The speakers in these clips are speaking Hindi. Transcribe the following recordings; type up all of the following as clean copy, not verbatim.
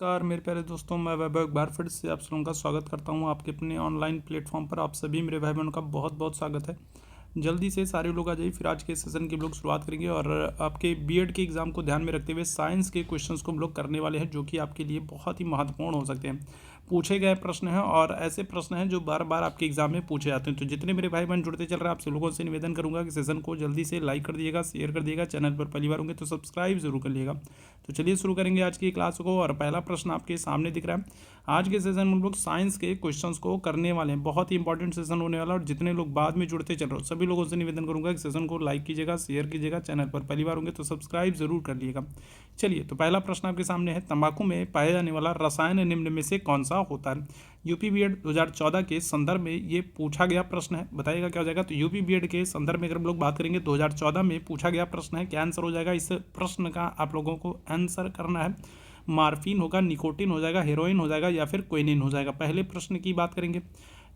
नमस्कार मेरे प्यारे दोस्तों, मैं वैभव एक बार फिर से आप सबों का स्वागत करता हूं आपके अपने ऑनलाइन प्लेटफॉर्म पर। आप सभी मेरे भाई बहनों का बहुत बहुत स्वागत है। जल्दी से सारे लोग आ जाइए, फिर आज के सेशन की हम लोग शुरुआत करेंगे और आपके बीएड के एग्ज़ाम को ध्यान में रखते हुए साइंस के क्वेश्चंस को हम लोग करने वाले हैं, जो कि आपके लिए बहुत ही महत्वपूर्ण हो सकते हैं। पूछे गए प्रश्न हैं और ऐसे प्रश्न हैं जो बार बार आपके एग्जाम में पूछे जाते हैं। तो जितने मेरे भाई बहन जुड़ते चल रहे हैं, आप सब लोगों से निवेदन करूंगा कि सेशन को जल्दी से लाइक कर दिएगा, शेयर कर दिएगा। चैनल पर पहली बार होंगे तो सब्सक्राइब जरूर कर लिएगा। तो चलिए शुरू करेंगे आज की क्लास को। और पहला प्रश्न आपके सामने दिख रहा है। आज के सेशन में हम लोग साइंस के क्वेश्चंस को करने वाले हैं। बहुत ही इंपॉर्टेंट सेशन होने वाला है और जितने लोग बाद में जुड़ते चल रहे हो सभी लोगों से निवेदन करूंगा कि सेशन को लाइक कीजिएगा, शेयर कीजिएगा। चैनल पर पहली बार होंगे तो सब्सक्राइब जरूर कर लिएगा। चलिए, तो पहला प्रश्न आपके सामने है, तंबाकू में पाया जाने वाला रसायन निम्न में से कौन सा होता है। यूपी बीएड 2014 के संदर्भ में ये पूछा गया प्रश्न है। बताइएगा क्या हो जाएगा। तो यूपी बीएड के संदर्भ में अगर हम लोग बात करेंगे 2014 में पूछा गया प्रश्न है। क्या आंसर हो जाएगा इस प्रश्न का, आप लोगों को आंसर करना है। मार्फिन होगा, निकोटिन हो जाएगा, हेरोइन हो जाएगा या फिर क्विनिन हो जाएगा। पहले प्रश्न की बात करेंगे।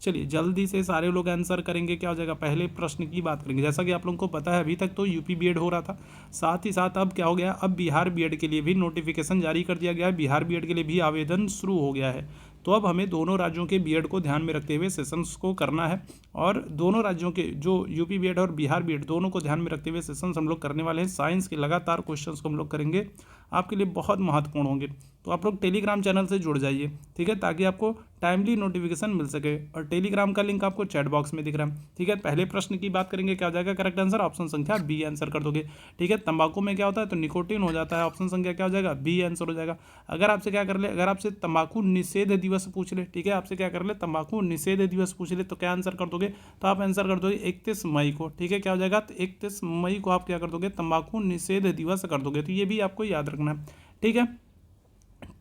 चलिए जल्दी से सारे लोग आंसर करेंगे। क्या हो जाएगा, पहले प्रश्न की बात करेंगे। जैसा कि आप लोगों को पता है, अभी तक तो यूपी बीएड हो रहा था, साथ ही साथ अब क्या हो गया, अब बिहार बीएड के लिए भी नोटिफिकेशन जारी कर दिया गया है। बिहार बीएड के लिए भी आवेदन शुरू हो गया है। तो अब हमें दोनों राज्यों के बीएड को ध्यान में रखते हुए सेशंस को करना है। और दोनों राज्यों के जो यूपी बीएड और बिहार बीएड दोनों को ध्यान में रखते हुए सेशंस हम लोग करने वाले हैं। साइंस के लगातार क्वेश्चंस को हम लोग करेंगे, आपके लिए बहुत महत्वपूर्ण होंगे। तो आप लोग टेलीग्राम चैनल से जुड़ जाइए, ठीक है, ताकि आपको टाइमली नोटिफिकेशन मिल सके। और टेलीग्राम का लिंक आपको चैट बॉक्स में दिख रहा है, ठीक है। पहले प्रश्न की बात करेंगे। क्या हो जाएगा करेक्ट आंसर, ऑप्शन संख्या बी आंसर कर दोगे, ठीक है। तंबाकू में क्या होता है, तो निकोटिन हो जाता है। ऑप्शन संख्या क्या हो जाएगा, बी आंसर हो जाएगा। अगर आपसे क्या कर ले, अगर आपसे तंबाकू निषेध दिवस पूछ ले, ठीक है, आपसे क्या कर ले, तंबाकू निषेध दिवस पूछ ले, तो क्या आंसर कर दोगे, तो आप आंसर कर दोगे 31 मई को, ठीक है। क्या हो जाएगा, तो 31 मई को आप क्या कर दोगे, तंबाकू निषेध दिवस कर दोगे। तो ये भी आपको याद रखना है, ठीक है।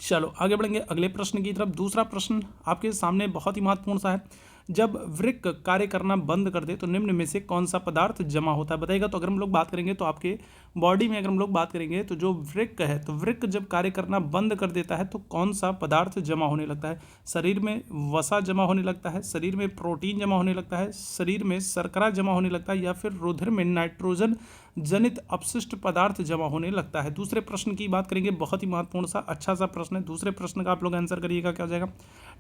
चलो आगे बढ़ेंगे अगले प्रश्न की तरफ। दूसरा प्रश्न आपके सामने बहुत ही महत्वपूर्ण सा है। जब वृक्क कार्य करना बंद कर दे तो निम्न में से कौन सा पदार्थ जमा होता है। बताइएगा। तो अगर हम लोग बात करेंगे तो आपके बॉडी में अगर हम लोग बात करेंगे तो जो वृक्क है, तो वृक्क जब कार्य करना बंद कर देता है तो कौन सा पदार्थ जमा होने लगता है। शरीर में वसा जमा होने लगता है, शरीर में प्रोटीन जमा होने लगता है, शरीर में शर्करा जमा होने लगता है, या फिर रुधिर में नाइट्रोजन जनित अपशिष्ट पदार्थ जमा होने लगता है। दूसरे प्रश्न की बात करेंगे। बहुत ही महत्वपूर्ण सा अच्छा सा प्रश्न है। दूसरे प्रश्न का आप लोग आंसर करिएगा। क्या हो जाएगा,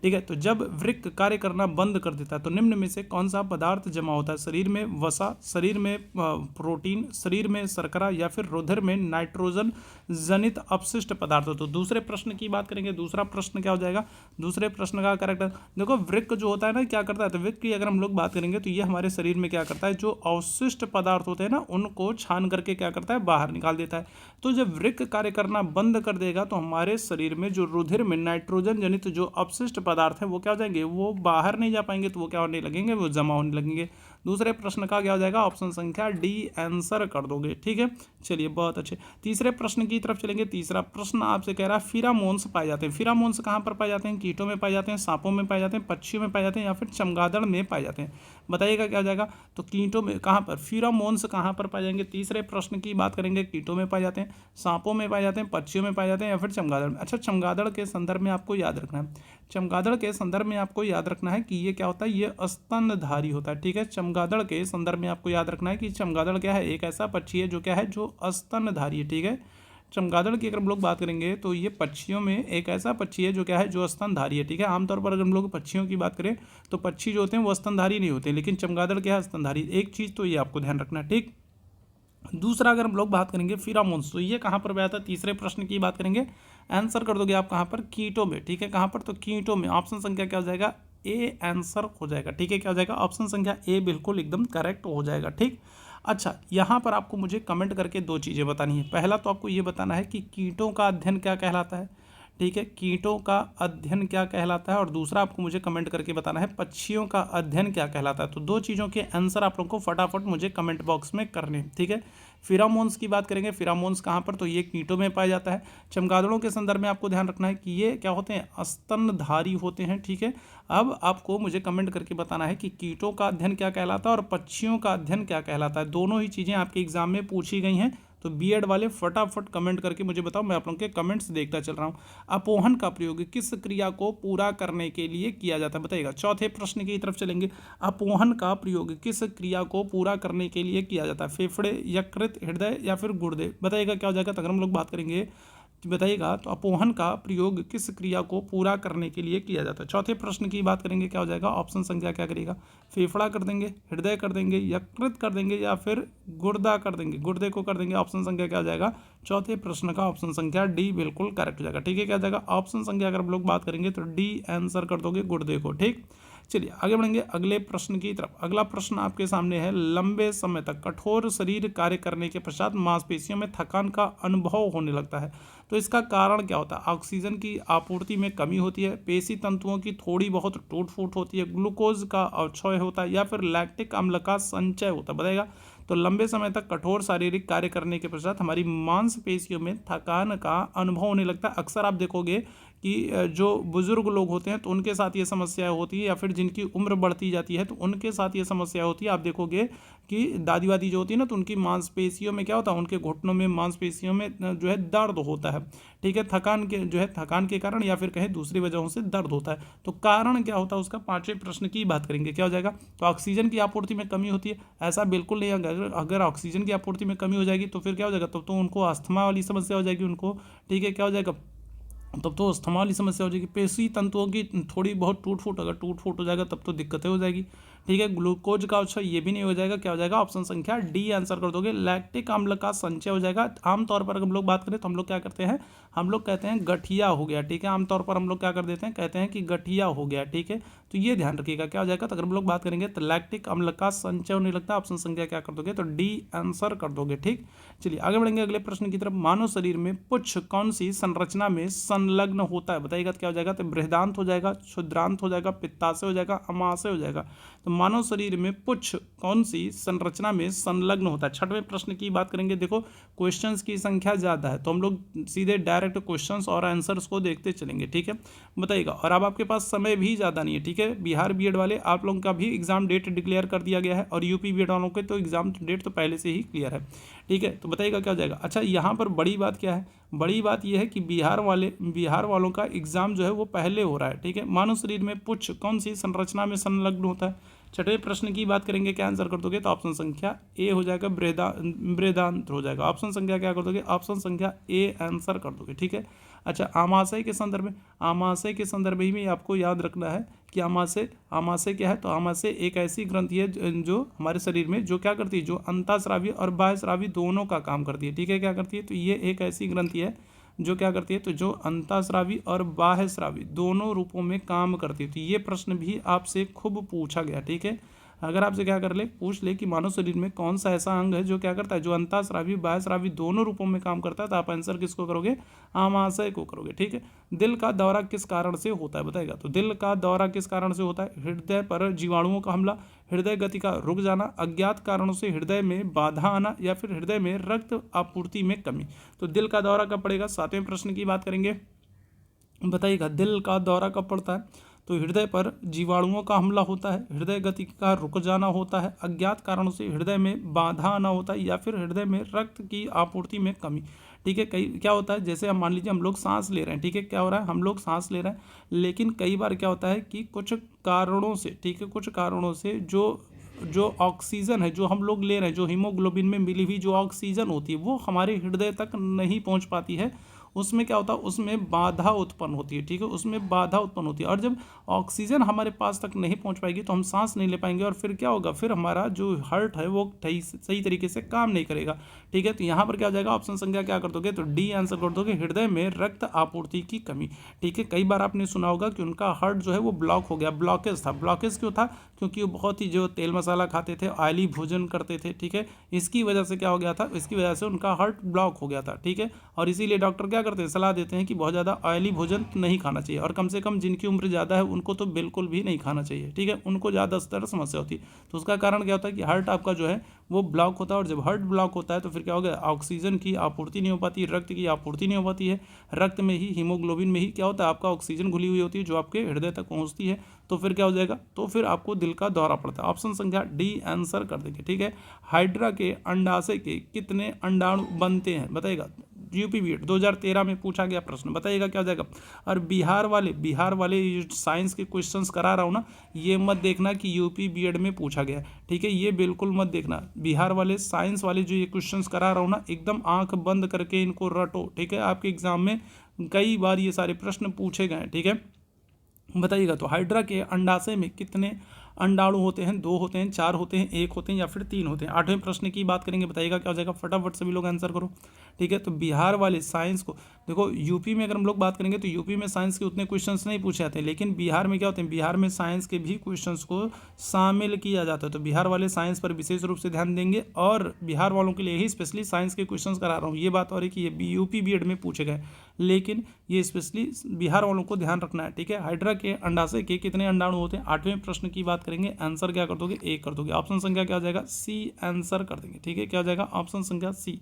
ठीक है। तो जब वृक्क कार्य करना बंद कर देता है तो निम्न में से कौन सा पदार्थ जमा होता है। शरीर में वसा, शरीर में प्रोटीन, शरीर में शर्करा, या फिर रुधिर में नाइट्रोजन जनित अपशिष्ट पदार्थ। तो दूसरे प्रश्न की बात करेंगे। दूसरा प्रश्न क्या हो जाएगा, दूसरे प्रश्न का करेक्ट, देखो वृक्क जो होता है ना, क्या करता है, तो वृक्क की अगर हम लोग बात करेंगे तो ये हमारे शरीर में क्या करता है, जो अवशिष्ट पदार्थ होते हैं ना, उनको छान करके क्या करता है, बाहर निकाल देता है। तो जब वृक्क कार्य करना बंद कर देगा तो हमारे शरीर में जो रुधिर में नाइट्रोजन जनित जो अपशिष्ट पदार्थ है वो क्या हो जाएंगे, वो बाहर नहीं जा पाएंगे, तो वो क्या होने लगेंगे, वो जमा होने लगेंगे। दूसरे प्रश्न का क्या हो जाएगा, ऑप्शन संख्या डी आंसर कर दोगे, ठीक है। चलिए बहुत अच्छे। तीसरे प्रश्न की तरफ चलेंगे। तीसरा प्रश्न आपसे कह रहा है फिरामोन्स पाए जाते हैं। फिरामोन्स कहाँ पर पाए जाते हैं, कीटों में पाए जाते हैं, सांपों में पाए जाते हैं, पक्षियों में पाए जाते हैं, या फिर चमगादड़ में पाए जाते हैं। बताइएगा क्या हो जाएगा। तो कीटों में कहाँ पर, फिरामोन्स कहाँ पर पाए जाएंगे। तीसरे प्रश्न की बात करेंगे। कीटों में पाए जाते हैं, सांपों में पाए जाते हैं, पक्षियों में पाए जाते हैं, या फिर चमगादड़ में। अच्छा, चमगादड़ के संदर्भ में आपको याद रखना है, चमगादड़ के संदर्भ में आपको याद रखना है कि ये क्या होता है, ये स्तनधारी होता है, ठीक है। चमगादड़ के संदर्भ में आपको याद रखना है कि चमगादड़ क्या है, एक ऐसा पक्षी है जो क्या है, जो स्तनधारी है, ठीक है। चमगादड़ की अगर हम लोग बात करेंगे तो ये पक्षियों में एक ऐसा पक्षी है जो क्या है, जो स्तनधारी है, ठीक है। आमतौर पर अगर हम लोग पक्षियों की बात करें तो पक्षी जो होते हैं वो स्तनधारी नहीं होते, लेकिन चमगादड़ क्या है, स्तनधारी। एक चीज़ तो ये आपको ध्यान रखना है, ठीक। दूसरा अगर हम लोग बात करेंगे फिरामोन्स, तो ये कहाँ पर पाया था। तीसरे प्रश्न की बात करेंगे, आंसर कर दोगे आप कहाँ पर, कीटों में, ठीक है। कहाँ पर, तो कीटों में। ऑप्शन संख्या क्या हो जाएगा, ए आंसर हो जाएगा, ठीक है। क्या हो जाएगा, ऑप्शन संख्या ए बिल्कुल एकदम करेक्ट हो जाएगा, ठीक। अच्छा, यहाँ पर आपको मुझे कमेंट करके दो चीज़ें बतानी है। पहला तो आपको ये बताना है कि कीटों का अध्ययन क्या कहलाता है, ठीक है, कीटों का अध्ययन क्या कहलाता है। और दूसरा आपको मुझे कमेंट करके बताना है पक्षियों का अध्ययन क्या कहलाता है। तो दो चीज़ों के आंसर आप लोगों को फटाफट मुझे कमेंट बॉक्स में करने हैं, ठीक है। फिरामोन्स की बात करेंगे। फिरामोन्स कहाँ पर, तो ये कीटों में पाया जाता है। चमगादड़ों के संदर्भ में आपको ध्यान रखना है कि ये क्या होते हैं, स्तनधारी होते हैं, ठीक है। अब आपको मुझे कमेंट करके बताना है कि कीटों का अध्ययन क्या कहलाता है और पक्षियों का अध्ययन क्या कहलाता है। दोनों ही चीज़ें आपके एग्जाम में पूछी गई हैं। तो बीएड वाले फटाफट कमेंट करके मुझे बताओ, मैं आप लोगों के कमेंट्स देखता चल रहा हूँ। अपोहन का प्रयोग किस क्रिया को पूरा करने के लिए किया जाता है, बताइएगा। चौथे प्रश्न की तरफ चलेंगे। अपोहन का प्रयोग किस क्रिया को पूरा करने के लिए किया जाता है। फेफड़े, यकृत, हृदय, या फिर गुर्दे। बताइएगा क्या हो जाएगा। तो अगर हम लोग बात करेंगे बताइएगा। तो अपोहन का प्रयोग किस क्रिया को पूरा करने के लिए किया जाता है। चौथे प्रश्न की बात करेंगे, क्या हो जाएगा, ऑप्शन संख्या क्या करेगा, फेफड़ा कर देंगे, हृदय कर देंगे, यकृत कर देंगे, या फिर गुर्दा कर देंगे, गुर्दे को कर देंगे। ऑप्शन संख्या क्या हो जाएगा, चौथे प्रश्न का ऑप्शन संख्या डी बिल्कुल करेक्ट हो जाएगा। ठीक है, क्या हो जाएगा, ऑप्शन संख्या अगर हम लोग बात करेंगे तो डी आंसर कर दोगे, गुर्दे को। ठीक, चलिए आगे बढ़ेंगे अगले प्रश्न की तरफ। अगला प्रश्न आपके सामने है, लंबे समय तक कठोर शरीर कार्य करने के पश्चात मांसपेशियों में थकान का अनुभव होने लगता है, तो इसका कारण क्या होता है। ऑक्सीजन की आपूर्ति में कमी होती है, पेशी तंतुओं की थोड़ी बहुत टूट फूट होती है, ग्लूकोज का अवक्षय होता है, या फिर लैक्टिक अम्ल का संचय होता है, बताएगा। तो लंबे समय तक कठोर शारीरिक कार्य करने के पश्चात हमारी मांसपेशियों में थकान का अनुभव होने लगता है। अक्सर आप देखोगे कि जो बुजुर्ग लोग होते हैं तो उनके साथ ये समस्या होती है, या फिर जिनकी उम्र बढ़ती जाती है तो उनके साथ ये समस्या होती है। आप देखोगे कि दादी वादी जो होती है ना, तो उनकी मांसपेशियों में क्या होता है, उनके घुटनों में मांसपेशियों में जो है दर्द होता है। ठीक है, थकान के जो है थकान के कारण या फिर कहें दूसरी वजहों से दर्द होता है। तो कारण क्या होता है उसका, पांचवें प्रश्न की बात करेंगे, क्या हो जाएगा। तो ऑक्सीजन की आपूर्ति में कमी होती है, ऐसा बिल्कुल नहीं। अगर ऑक्सीजन की आपूर्ति में कमी हो जाएगी तो फिर क्या हो जाएगा, तो उनको अस्थमा वाली समस्या हो जाएगी उनको। ठीक है, क्या हो जाएगा, तब तो अस्थमा वाली समस्या हो जाएगी। पेशी तंतुओं की थोड़ी बहुत टूट फूट, अगर टूट फूट हो जाएगा तब तो दिक्कतें हो जाएगी। ठीक है, ग्लूकोज का अवक्षय ये भी नहीं हो जाएगा, क्या हो जाएगा, ऑप्शन संख्या डी आंसर कर दोगे, लैक्टिक अम्ल का संचय हो जाएगा। आमतौर पर अगर हम लोग बात करें तो हम लोग क्या करते हैं, हम लोग कहते हैं गठिया हो गया। ठीक है, आमतौर पर हम लोग क्या कर देते हैं, कहते हैं कि गठिया हो गया। ठीक है, तो ये ध्यान रखिएगा, क्या हो जाएगा। तो अगर हम लोग बात करेंगे तो लैक्टिक अम्ल का संचय होने लगता है, ऑप्शन संख्या क्या कर दोगे, तो डी आंसर कर दोगे। ठीक, चलिए आगे बढ़ेंगे अगले प्रश्न की तरफ। मानव शरीर में पुच्छ कौन सी संरचना में संलग्न होता है, बताइएगा। तो क्या हो जाएगा, तो बृहदांत हो जाएगा, क्षुद्रांत हो जाएगा, पित्ताशय हो जाएगा, अमाशय हो जाएगा। तो मानव शरीर में पुच्छ कौन सी संरचना में संलग्न होता है। छठवें प्रश्न की बात करेंगे। देखो क्वेश्चंस की संख्या ज़्यादा है तो हम लोग सीधे डायरेक्ट क्वेश्चंस और आंसर्स को देखते चलेंगे। ठीक है, बताइएगा। और अब आपके पास समय भी ज़्यादा नहीं है। ठीक है, बिहार बीएड वाले आप लोगों का भी एग्जाम डेट डिक्लेयर कर दिया गया है, और यूपी बीएड वालों के तो एग्जाम डेट तो पहले से ही क्लियर है। ठीक है, तो बताइएगा क्या हो जाएगा। अच्छा, यहाँ पर बड़ी बात क्या है, बड़ी बात यह है कि बिहार वालों का एग्जाम जो है वो पहले हो रहा है। ठीक है, मानव शरीर में पुच्छ कौन सी संरचना में संलग्न होता है। छठे प्रश्न की बात करेंगे, क्या आंसर कर दोगे, तो ऑप्शन संख्या ए हो जाएगा, बृहदांत्र हो जाएगा। ऑप्शन संख्या क्या कर दोगे, ऑप्शन संख्या ए आंसर कर दोगे। ठीक है, अच्छा, आमाशय के संदर्भ में भी आपको याद रखना है कि आमाशय क्या है। तो आमाशय एक ऐसी ग्रंथि है जो हमारे शरीर में जो क्या करती है, जो अंतःस्रावी और बाह्यस्रावी दोनों का काम करती है। ठीक है, क्या करती है, तो ये एक ऐसी ग्रंथि है जो क्या करती है, तो जो अंतःस्रावी और बाह्यस्रावी दोनों रूपों में काम करती है। तो ये प्रश्न भी आपसे खूब पूछा गया। ठीक है, अगर आपसे क्या कर ले, पूछ ले कि मानव शरीर में कौन सा ऐसा अंग है जो क्या करता है, जो अंतःस्रावी बाह्यस्रावी दोनों रूपों में काम करता है, तो आप आंसर किसको करोगे, आमाशय को करोगे। ठीक है, दिल का दौरा किस कारण से होता है, बताएगा। तो दिल का दौरा किस कारण से होता है, हृदय पर जीवाणुओं का हमला, हृदय गति का रुक जाना, अज्ञात कारणों से हृदय में बाधा आना, या फिर हृदय में रक्त आपूर्ति में कमी। तो दिल का दौरा कब पड़ेगा, सातवें प्रश्न की बात करेंगे, बताइएगा। दिल का दौरा कब पड़ता है, तो हृदय पर जीवाणुओं का हमला होता है, हृदय गति का रुक जाना होता है, अज्ञात कारणों से हृदय में बाधा आना होता है, या फिर हृदय में रक्त की आपूर्ति में कमी। ठीक है, कई क्या होता है, जैसे हम मान लीजिए हम लोग सांस ले रहे हैं। ठीक है, क्या हो रहा है, हम लोग सांस ले रहे हैं, लेकिन कई बार क्या होता है कि कुछ कारणों से, ठीक है, कुछ कारणों से जो ऑक्सीजन है जो हम लोग ले रहे हैं, जो हीमोग्लोबिन में मिली हुई जो ऑक्सीजन होती है वो हमारे हृदय तक नहीं पहुंच पाती है। उसमें क्या होता है, उसमें बाधा उत्पन्न होती है। ठीक है, उसमें बाधा उत्पन्न होती है, और जब ऑक्सीजन हमारे पास तक नहीं पहुंच पाएगी तो हम सांस नहीं ले पाएंगे, और फिर क्या होगा, फिर हमारा जो हार्ट है वो सही तरीके से काम नहीं करेगा। ठीक है, तो यहाँ पर क्या हो जाएगा, ऑप्शन संख्या क्या कर दोगे, तो डी आंसर कर दोगे, हृदय में रक्त आपूर्ति की कमी। ठीक है, कई बार आपने सुना होगा कि उनका हार्ट जो है वो ब्लॉक हो गया, ब्लॉकेज था। ब्लॉकेज क्यों था, क्योंकि वो बहुत ही जो तेल मसाला खाते थे, ऑयली भोजन करते थे। ठीक है, इसकी वजह से क्या हो गया था, इसकी वजह से उनका हार्ट ब्लॉक हो गया था। ठीक है, और इसीलिए डॉक्टर क्या करते हैं, सलाह देते हैं कि बहुत ज़्यादा ऑयली भोजन नहीं खाना चाहिए, और कम से कम जिनकी उम्र ज़्यादा है उनको तो बिल्कुल भी नहीं खाना चाहिए। ठीक है, उनको ज़्यादा स्तर समस्या होती है। तो उसका कारण क्या होता है कि हार्ट आपका जो है वो ब्लॉक होता है, और जब हार्ट ब्लॉक होता है तो फिर क्या होगा, ऑक्सीजन की आपूर्ति नहीं हो पाती, रक्त की आपूर्ति नहीं हो पाती है। रक्त में ही, हीमोग्लोबिन में ही क्या होता है, आपका ऑक्सीजन घुली हुई होती है जो आपके हृदय तक पहुंचती है। तो फिर क्या हो जाएगा, तो फिर आपको दिल का दौरा पड़ता है। ऑप्शन संख्या डी आंसर कर देंगे। ठीक है, हाइड्रा के अंडाशय के कितने अंडाणु बनते हैं, बताइएगा। यूपी बीएड 2013 में पूछा गया प्रश्न, बताइएगा क्या हो जाएगा। और बिहार वाले ये साइंस के क्वेश्चंस करा रहा हूँ ना, ये मत देखना कि यूपी बीएड में पूछा गया, ठीक है, ये बिल्कुल मत देखना। बिहार वाले साइंस वाले जो ये क्वेश्चंस करा रहा हूँ ना, एकदम आंख बंद करके इनको रटो, ठीक है। आपके एग्जाम में कई बार ये सारे प्रश्न पूछे गए हैं, ठीक है। बताइएगा तो हाइड्रा के अंडाशय में कितने अंडाणु होते हैं, 2 होते हैं, 4 होते हैं, 1 होते हैं या फिर 3 होते हैं। 8वें प्रश्न की बात करेंगे, बताइएगा क्या हो जाएगा। फटाफट सभी लोग आंसर करो, ठीक है। तो बिहार वाले साइंस को देखो, यूपी में अगर हम लोग बात करेंगे तो यूपी में साइंस के उतने क्वेश्चंस नहीं पूछे जाते हैं, लेकिन बिहार में क्या होते हैं, बिहार में साइंस के भी क्वेश्चंस को शामिल किया जाता है। तो बिहार वाले साइंस पर विशेष रूप से ध्यान देंगे, और बिहार वालों के लिए ही स्पेशली साइंस के क्वेश्चंस करा रहा हूँ। ये बात और है कि ये यूपी बीएड में पूछे गए, लेकिन ये स्पेशली बिहार वालों को ध्यान रखना है, ठीक है। हाइड्रा के अंडाशय के कितने अंडाणु होते हैं। 8वें प्रश्न की बात करेंगे, आंसर क्या कर दोगे, 1 कर दोगे। ऑप्शन संख्या क्या हो जाएगा, सी आंसर कर देंगे, ठीक है। क्या हो जाएगा, ऑप्शन संख्या सी।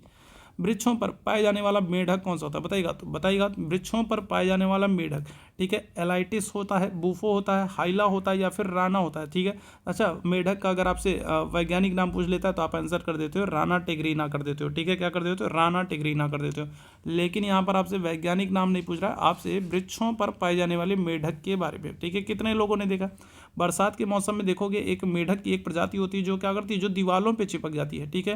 वृक्षों पर पाए जाने वाला मेढक कौन सा होता है, बताइएगा। वृक्षों पर पाए जाने वाला मेढक, ठीक है, एलाइटिस होता है, बूफो होता है, हाइला होता है या फिर राना होता है, ठीक है। अच्छा, मेढक का अगर आपसे वैज्ञानिक नाम पूछ लेता है तो आप आंसर कर देते हो राना टेगरीना कर देते हो, ठीक है। क्या कर देते हो, राना टेगरीना कर देते हो। लेकिन यहाँ पर आपसे वैज्ञानिक नाम नहीं पूछ रहा है, आपसे वृक्षों पर पाए जाने वाले मेढक के बारे में, ठीक है। कितने लोगों ने देखा, बरसात के मौसम में देखोगे एक मेढक की एक प्रजाति होती है जो क्या करती है, जो दीवालों पर चिपक जाती है, ठीक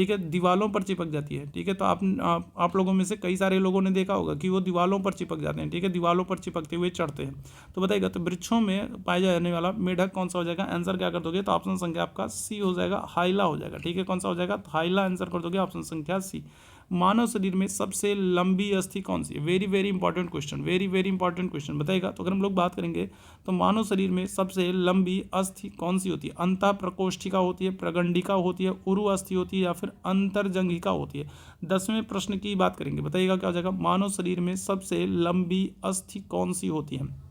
है, दीवालों पर चिपक जाती है, ठीक है। तो आप लोगों में से कई सारे लोगों ने देखा होगा कि वो दीवालों पर चिपक जाते हैं, ठीक है, दीवालों पर चिपकते हुए चढ़ते हैं। तो बताइएगा, तो वृक्षों में पाए जाने वाला मेढक कौन सा हो जाएगा, आंसर क्या कर दोगे, तो ऑप्शन संख्या आपका सी हो जाएगा, हाइला हो जाएगा, ठीक है। कौन सा हो जाएगा, तो हाइला आंसर कर दोगे, ऑप्शन संख्या सी। मानव शरीर में सबसे लंबी अस्थि कौन सी है, very very important question, very very important question, बताइएगा। तो अगर हम लोग बात करेंगे तो मानव शरीर में सबसे लंबी अस्थि कौन सी होती है, अंतः प्रकोष्ठिका होती है, प्रगंडिका होती है, उरु अस्थि होती है या फिर अंतर्जंघिका होती है। 10वें प्रश्न की बात करेंगे, बताइएगा क्या हो जाएगा, मानव शरीर में सबसे लंबी अस्थि कौन सी होती है।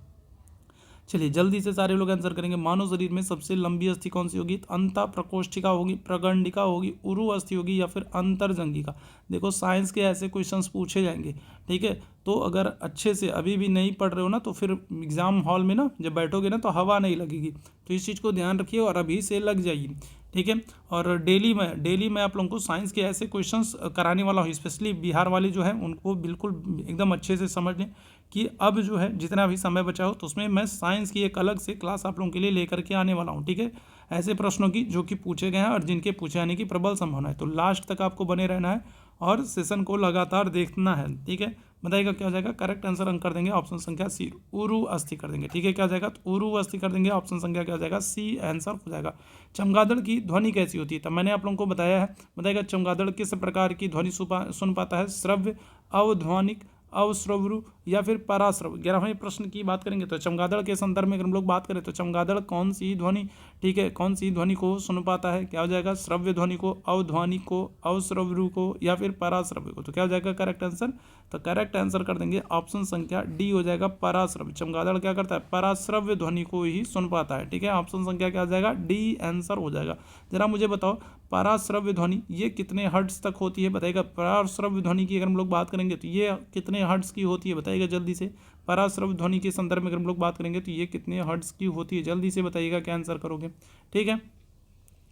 चलिए जल्दी से सारे लोग आंसर करेंगे। मानव शरीर में सबसे लंबी अस्थि कौन सी होगी, अंतः प्रकोष्ठिका होगी, प्रगंडिका होगी, उरु अस्थि होगी या फिर अंतर्जंघिका। देखो साइंस के ऐसे क्वेश्चंस पूछे जाएंगे, ठीक है। तो अगर अच्छे से अभी भी नहीं पढ़ रहे हो ना, तो फिर एग्जाम हॉल में ना जब बैठोगे ना तो हवा नहीं लगेगी। तो इस चीज़ को ध्यान रखिए और अभी से लग जाइए, ठीक है। और डेली मैं आप लोगों को साइंस के ऐसे क्वेश्चंस कराने वाला हूँ, स्पेशली बिहार वाले जो हैं उनको बिल्कुल एकदम अच्छे से समझ लें कि अब जो है जितना भी समय बचा हो तो उसमें मैं साइंस की एक अलग से क्लास आप लोगों के लिए लेकर के आने वाला हूँ, ठीक है। ऐसे प्रश्नों की जो कि पूछे गए हैं और जिनके पूछे जाने की प्रबल संभावना है। तो लास्ट तक आपको बने रहना है और सेशन को लगातार देखना है, ठीक है। बताइएगा क्या हो जाएगा, करेक्ट आंसर हम कर देंगे ऑप्शन संख्या सी, उरु अस्थि कर देंगे, ठीक है। क्या हो जाएगा, तो उरु अस्थि कर देंगे, ऑप्शन संख्या क्या हो जाएगा, सी आंसर हो जाएगा। चमगादड़ की ध्वनि कैसी होती है, तो मैंने आप लोगों को बताया है। बताइएगा चमगादड़ किस प्रकार की ध्वनि सुन पाता है, श्रव्य, अवध्वनिक, अवश्रव्रु या फिर पराश्रव। 11वें प्रश्न की बात करेंगे तो चमगादड़ के संदर्भ में अगर हम लोग बात करें तो चमगादड़ कौन सी ध्वनि, ठीक है, कौन सी ध्वनि को सुन पाता है। क्या हो जाएगा, श्रव्य ध्वनि को, अवध्वनिक को, अवश्रव्रु को या फिर पराश्रव्य को। तो क्या हो जाएगा करेक्ट आंसर, तो करेक्ट आंसर कर देंगे ऑप्शन संख्या डी हो जाएगा, पराश्रव्य। चमगादड़ क्या करता है, पराश्रव्य ध्वनि को ही सुन पाता है, ठीक है। ऑप्शन संख्या क्या हो जाएगा, डी आंसर हो जाएगा। जरा मुझे बताओ पराश्रव्य ध्वनि ये कितने हर्ट्ज तक होती है, बताइएगा। पराश्रव्य ध्वनि की अगर हम लोग बात करेंगे तो ये कितने हर्ट्ज की होती है, बताइएगा जल्दी से। पराश्रव्य ध्वनि के संदर्भ में अगर हम लोग बात करेंगे तो ये कितने हर्ट्ज की होती है, जल्दी से बताइएगा, क्या आंसर करोगे, ठीक है।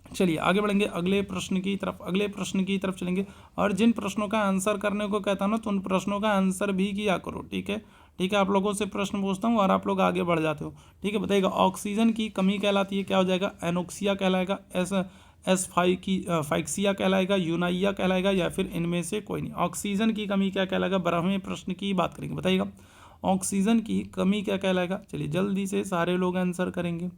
चलिए आगे बढ़ेंगे अगले प्रश्न की तरफ चलेंगे। और जिन प्रश्नों का आंसर करने को कहता हूं ना तो उन प्रश्नों का आंसर भी किया करो, ठीक है। आप लोगों से प्रश्न पूछता हूँ और आप लोग आगे बढ़ जाते हो, ठीक है। बताइएगा ऑक्सीजन की कमी कहलाती है, क्या हो जाएगा, एनोक्सिया कहलाएगा, फाइक्सिया कहलाएगा, यूनाइया कहलाएगा या फिर इनमें से कोई नहीं। ऑक्सीजन की कमी क्या कहलाएगा, 12वें प्रश्न की बात करेंगे। बताइएगा ऑक्सीजन की कमी क्या कहलाएगा, चलिए जल्दी से सारे लोग आंसर करेंगे,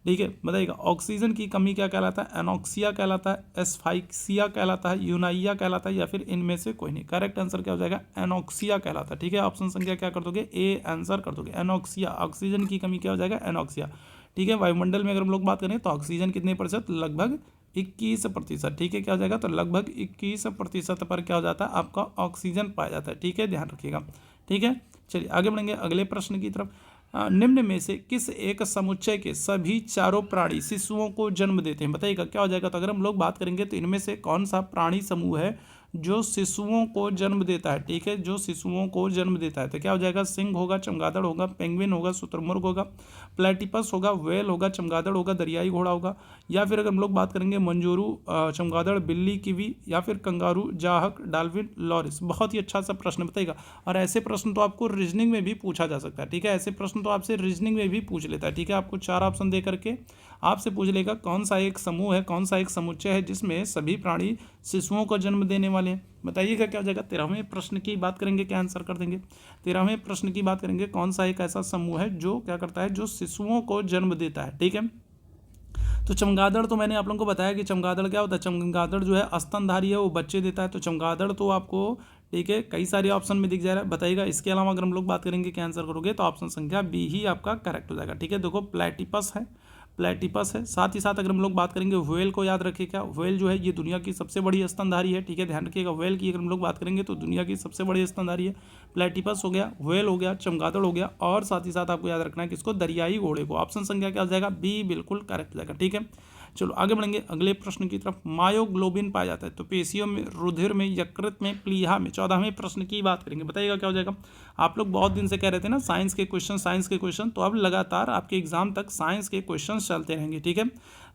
ठीक है। बताइएगा ऑक्सीजन की कमी क्या कहलाता है, एनोक्सिया कहलाता है, एस्फाइक्सिया कहलाता है, यूनाइया कहलाता है या फिर इनमें से कोई नहीं। करेक्ट आंसर क्या हो जाएगा, एनोक्सिया कहलाता है, ठीक है। ऑप्शन संख्या क्या कर दोगे, ए आंसर कर दोगे, एनोक्सिया। ऑक्सीजन की कमी क्या हो जाएगा, एनोक्सिया, ठीक है। वायुमंडल में अगर हम लोग बात करें तो ऑक्सीजन कितने प्रतिशत, लगभग 21%, ठीक है। क्या हो जाएगा, तो लगभग 21% पर क्या हो जाता है, आपका ऑक्सीजन पाया जाता है, ठीक है, ध्यान रखिएगा, ठीक है। चलिए आगे बढ़ेंगे अगले प्रश्न की तरफ। निम्न में से किस एक समुच्चय के सभी चारों प्राणी शिशुओं को जन्म देते हैं, बताइएगा क्या हो जाएगा। तो अगर हम लोग बात करेंगे तो इनमें से कौन सा प्राणी समूह है जो शिशुओं को जन्म देता है, ठीक है, जो शिशुओं को जन्म देता है, तो क्या हो जाएगा, सिंह होगा, चमगादड़ होगा, पेंगुइन होगा, शुतुरमुर्ग होगा, प्लेटिपस होगा, व्हेल होगा, चमगादड़ होगा, दरियाई घोड़ा होगा, या फिर अगर हम लोग बात करेंगे मंजूरू, चमगादड़, बिल्ली, कीवी, या फिर कंगारू, जाहक, डाल्फिन, लॉरिस। बहुत ही अच्छा सा प्रश्न बताएगा, और ऐसे प्रश्न तो आपको रीजनिंग में भी पूछा जा सकता है, ठीक है, ऐसे प्रश्न तो आपसे रीजनिंग में भी पूछ लेता है, ठीक है। आपको 4 ऑप्शन दे करके आपसे पूछ लेगा कौन सा एक समूह है, कौन सा एक समुच्चय है जिसमें सभी प्राणी शिशुओं को जन्म देने वाले हैं। बताइएगा क्या हो जाएगा। 13वें प्रश्न की बात करेंगे, क्या आंसर कर देंगे। 13वें प्रश्न की बात करेंगे, कौन सा एक ऐसा समूह है जो क्या करता है, जो शिशुओं को जन्म देता है, ठीक है। तो चमगादड़ तो मैंने आप लोगों को बताया कि चमगादड़ क्या होता है, चमगादड़ जो है स्तनधारी है, वो बच्चे देता है। तो चमगादड़ तो आपको, ठीक है, कई सारे ऑप्शन में दिख जा रहा है। बताइएगा इसके अलावा अगर हम लोग बात करेंगे क्या आंसर करोगे, तो ऑप्शन संख्या बी ही आपका करेक्ट हो जाएगा, ठीक है। देखो प्लेटिपस है, प्लेटिपस है। साथ ही साथ अगर हम लोग बात करेंगे व्हेल को, याद रखिए क्या व्हेल जो है ये दुनिया की सबसे बड़ी स्तनधारी है, ठीक है, ध्यान रखिएगा। व्हेल की अगर हम लोग बात करेंगे तो दुनिया की सबसे बड़ी स्तनधारी है। प्लेटिपस हो गया, व्हेल हो गया, चमगादड़ हो गया, और साथ ही साथ आपको याद रखना है कि इसको दरियाई घोड़े को। ऑप्शन संख्या क्या हो जाएगा, बी बिल्कुल करेक्ट हो जाएगा, ठीक है। चलो आगे बढ़ेंगे अगले प्रश्न की तरफ। मायोग्लोबिन पाया जाता है तो पेशियों में, रुधिर में, यकृत में, प्लीहा में। 14वें प्रश्न की बात करेंगे, बताइएगा क्या हो जाएगा। आप लोग बहुत दिन से कह रहे थे ना साइंस के क्वेश्चन, तो अब लगातार आपके एग्जाम तक साइंस के क्वेश्चन चलते रहेंगे, ठीक है।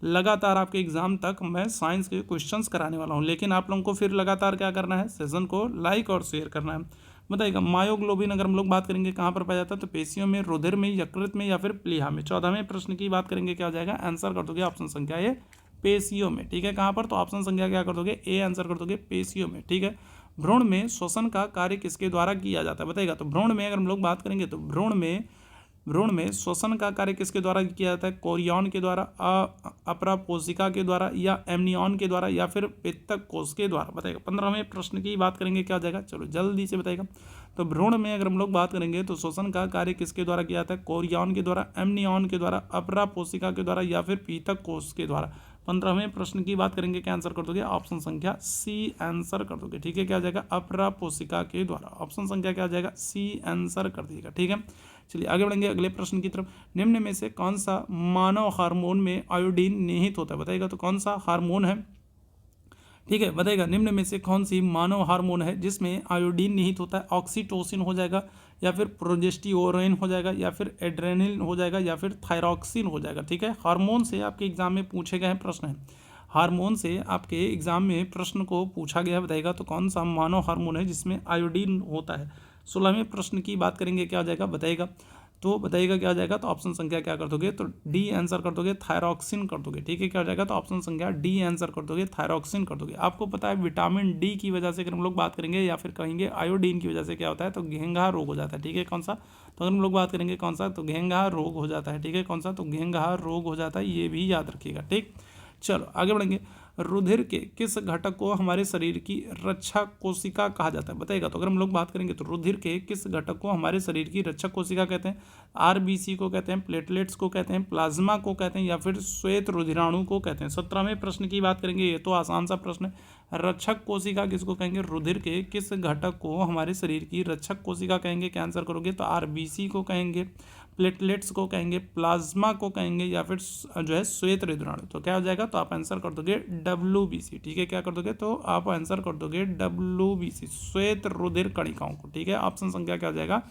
लगातार आपके एग्जाम तक मैं साइंस के क्वेश्चन कराने वाला हूँ, लेकिन आप लोगों को फिर लगातार क्या करना है, सेशन को लाइक और शेयर करना है। बताइएगा मायोग्लोबिन अगर हम लोग बात करेंगे कहाँ पर पाया जाता है, तो पेशियों में, रुधिर में, यकृत में, या फिर प्लीहा में। 14वें प्रश्न की बात करेंगे, क्या हो जाएगा, आंसर कर दोगे ऑप्शन संख्या ए, पेशियों में, ठीक है। कहाँ पर, तो ऑप्शन संख्या क्या कर दोगे, ए आंसर कर दोगे, पेशियों में, ठीक है। भ्रूण में श्वसन का कार्य किसके द्वारा किया जाता है, बताइएगा। तो भ्रूण में अगर हम लोग बात करेंगे तो भ्रूण में श्वसन का कार्य किसके द्वारा किया जाता है, कोरियन के द्वारा, अपरापोषिका के द्वारा, या एमनियन के द्वारा, या फिर पित्तक कोष के द्वारा। बताइएगा 15वें प्रश्न की बात करेंगे, क्या हो जाएगा, चलो जल्दी से बताइएगा। तो भ्रूण में अगर हम लोग बात करेंगे तो श्वसन का कार्य किसके द्वारा किया जाता है, कोरियन के द्वारा, एमनियन के द्वारा, अपरापोषिका के द्वारा, या फिर पीतक कोष के द्वारा। 15वें प्रश्न की बात करेंगे, क्या आंसर कर दोगे, ऑप्शन संख्या सी आंसर कर दोगे, ठीक है। क्या हो जाएगा, अपरापोषिका के द्वारा। ऑप्शन संख्या क्या हो जाएगा, सी आंसर कर दीजिएगा, ठीक है। चलिए आगे बढ़ेंगे अगले प्रश्न की तरफ। निम्न में से कौन सा मानव हार्मोन में आयोडीन निहित होता है, बताइएगा। तो कौन सा हार्मोन है, ठीक है, बताइएगा। निम्न में से कौन सी मानव हार्मोन है जिसमें आयोडीन निहित होता है। ऑक्सीटोसिन हो जाएगा, या फिर प्रोजेस्टेरोन हो जाएगा, या फिर एड्रेनलिन हो जाएगा, या फिर थायरॉक्सिन हो जाएगा, ठीक है। हार्मोन से आपके एग्जाम में पूछे गए प्रश्न है, हार्मोन से आपके एग्जाम में प्रश्न को पूछा गया, बताइएगा। तो कौन सा मानव हार्मोन है जिसमें आयोडीन होता है। 16वें प्रश्न की बात करेंगे, क्या हो जाएगा, बताइएगा। तो बताइएगा क्या हो जाएगा, तो ऑप्शन संख्या क्या कर दोगे, तो डी आंसर कर दोगे, थायरॉक्सिन कर दोगे, ठीक है। क्या हो जाएगा, तो ऑप्शन संख्या डी आंसर कर दोगे, थायरॉक्सिन कर दोगे। आपको पता है विटामिन डी की वजह से अगर हम लोग बात करेंगे, या फिर कहेंगे आयोडीन की वजह से क्या होता है, तो घेंघा रोग हो जाता है, ठीक है। कौन सा, तो अगर हम लोग बात करेंगे कौन सा, तो घेंघा रोग हो जाता है, ठीक है। कौन सा, तो घेंघा रोग हो जाता है, ये भी याद रखिएगा, ठीक। चलो आगे बढ़ेंगे। रुधिर के किस घटक को हमारे शरीर की रक्षा कोशिका कहा जाता है, बताइएगा। तो अगर हम लोग बात करेंगे तो रुधिर के किस घटक को हमारे शरीर की रक्षा कोशिका कहते हैं। आरबीसी को कहते हैं, प्लेटलेट्स को कहते हैं, प्लाज्मा को कहते हैं, या फिर श्वेत रुधिराणु को कहते हैं। 17वें प्रश्न की बात करेंगे, ये तो आसान सा प्रश्न है। रक्षक कोशिका किसको कहेंगे, रुधिर के किस घटक को हमारे शरीर की रक्षक कोशिका कहेंगे। क्या आंसर करोगे, तो आरबीसी को कहेंगे, प्लेटलेट्स को कहेंगे, प्लाज्मा को कहेंगे, या फिर जो है श्वेत रुधिराणु। तो क्या हो जाएगा, तो आप आंसर कर दोगे WBC, ठीक है। क्या कर दोगे, तो आप आंसर कर दोगे WBC, श्वेत रुधिर कणिकाओं को, ठीक है। ऑप्शन संख्या क्या हो जाएगा,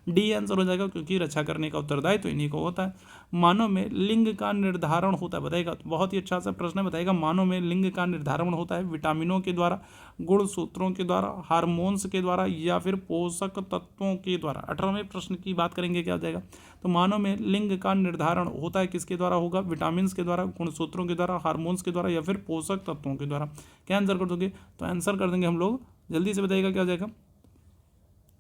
डी आंसर हो जाएगा, क्योंकि रक्षा करने का उत्तरदायित्व तो इन्हीं को होता है। मानव में लिंग का निर्धारण होता है, बताएगा। तो बहुत ही अच्छा सा प्रश्न है, बताएगा। मानव में लिंग का निर्धारण होता है विटामिनों के द्वारा, गुणसूत्रों के द्वारा, हार्मोन्स के द्वारा, या फिर पोषक तत्वों के द्वारा। 18वें प्रश्न की बात करेंगे, क्या हो जाएगा, तो मानव में लिंग का निर्धारण होता है किसके द्वारा होगा, विटामिन के द्वारा, गुणसूत्रों के द्वारा, हार्मोन्स के द्वारा, या फिर पोषक तत्वों के द्वारा। क्या आंसर कर दोगे, तो आंसर कर देंगे हम लोग, जल्दी से बताइएगा क्या हो जाएगा।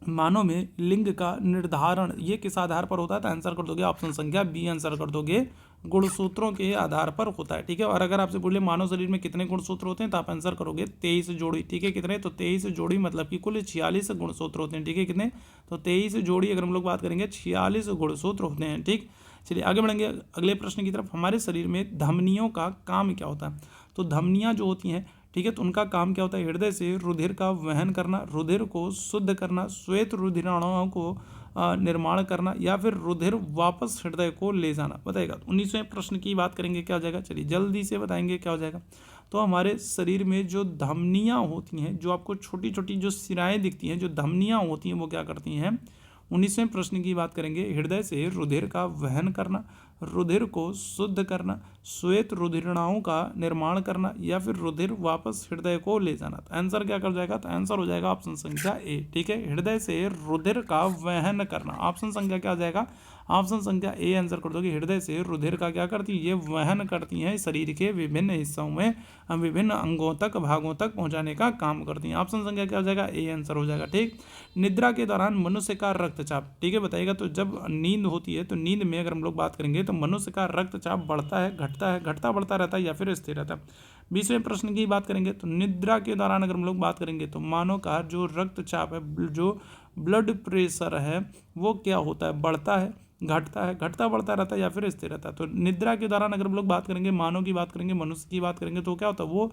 मानव में लिंग का निर्धारण ये किस आधार पर होता है, तो आंसर कर दोगे ऑप्शन संख्या बी आंसर कर दोगे, गुणसूत्रों के आधार पर होता है, ठीक है। और अगर आपसे बोले मानव शरीर में कितने गुणसूत्र होते हैं, तो आप आंसर करोगे 23 जोड़ी, ठीक है। कितने, तो 23 जोड़ी, मतलब कि कुल 46 गुणसूत्र होते हैं, ठीक है। कितने, तो 23 जोड़ी अगर हम लोग बात करेंगे 46 गुणसूत्र होते हैं, ठीक। चलिए आगे बढ़ेंगे अगले प्रश्न की तरफ। हमारे शरीर में धमनियों का काम क्या होता है, तो धमनियाँ जो होती हैं, ठीक है, तो उनका काम क्या होता है, हृदय से रुधिर का वहन करना, रुधिर को शुद्ध करना, श्वेत रुधिराणुओं को निर्माण करना या फिर रुधिर वापस हृदय को ले जाना। बताएगा। 19वें प्रश्न की बात करेंगे क्या हो जाएगा, चलिए जल्दी से बताएंगे क्या हो जाएगा। तो हमारे शरीर में जो धमनियाँ होती हैं, जो आपको छोटी छोटी जो सिराएं दिखती हैं, जो धमनियाँ होती हैं, वो क्या करती हैं। 19वें प्रश्न की बात करेंगे, हृदय से रुधिर का वहन करना, रुधिर को शुद्ध करना, श्वेत रुधिरणाओं का निर्माण करना या फिर रुधिर वापस हृदय को ले जाना। तो आंसर क्या कर जाएगा, तो आंसर हो जाएगा ऑप्शन संख्या ए। ठीक है, हृदय से रुधिर का वहन करना। ऑप्शन संख्या क्या हो जाएगा, ऑप्शन संख्या ए आंसर कर दोगे। हृदय से रुधिर का क्या करती है, ये वहन करती हैं, शरीर के विभिन्न हिस्सों में विभिन्न अंगों तक, भागों तक पहुंचाने का काम करती हैं। ऑप्शन संख्या क्या हो जाएगा, ए आंसर हो जाएगा। ठीक, निद्रा के दौरान मनुष्य का रक्तचाप, ठीक है, बताइएगा। तो जब नींद होती है तो नींद में अगर हम लोग बात करेंगे तो मनुष्य का रक्तचाप बढ़ता है, घटता बढ़ता रहता है या फिर स्थिर रहता है। 20वें प्रश्न की बात करेंगे तो निद्रा के दौरान अगर हम लोग बात करेंगे तो मानव का जो रक्तचाप है, जो ब्लड प्रेशर है, वो क्या होता है, बढ़ता है, घटता बढ़ता रहता है या फिर स्थिर रहता है। तो निद्रा के दौरान अगर हम लोग बात करेंगे, मानव की बात करेंगे, मनुष्य की बात करेंगे, तो क्या होता है, वो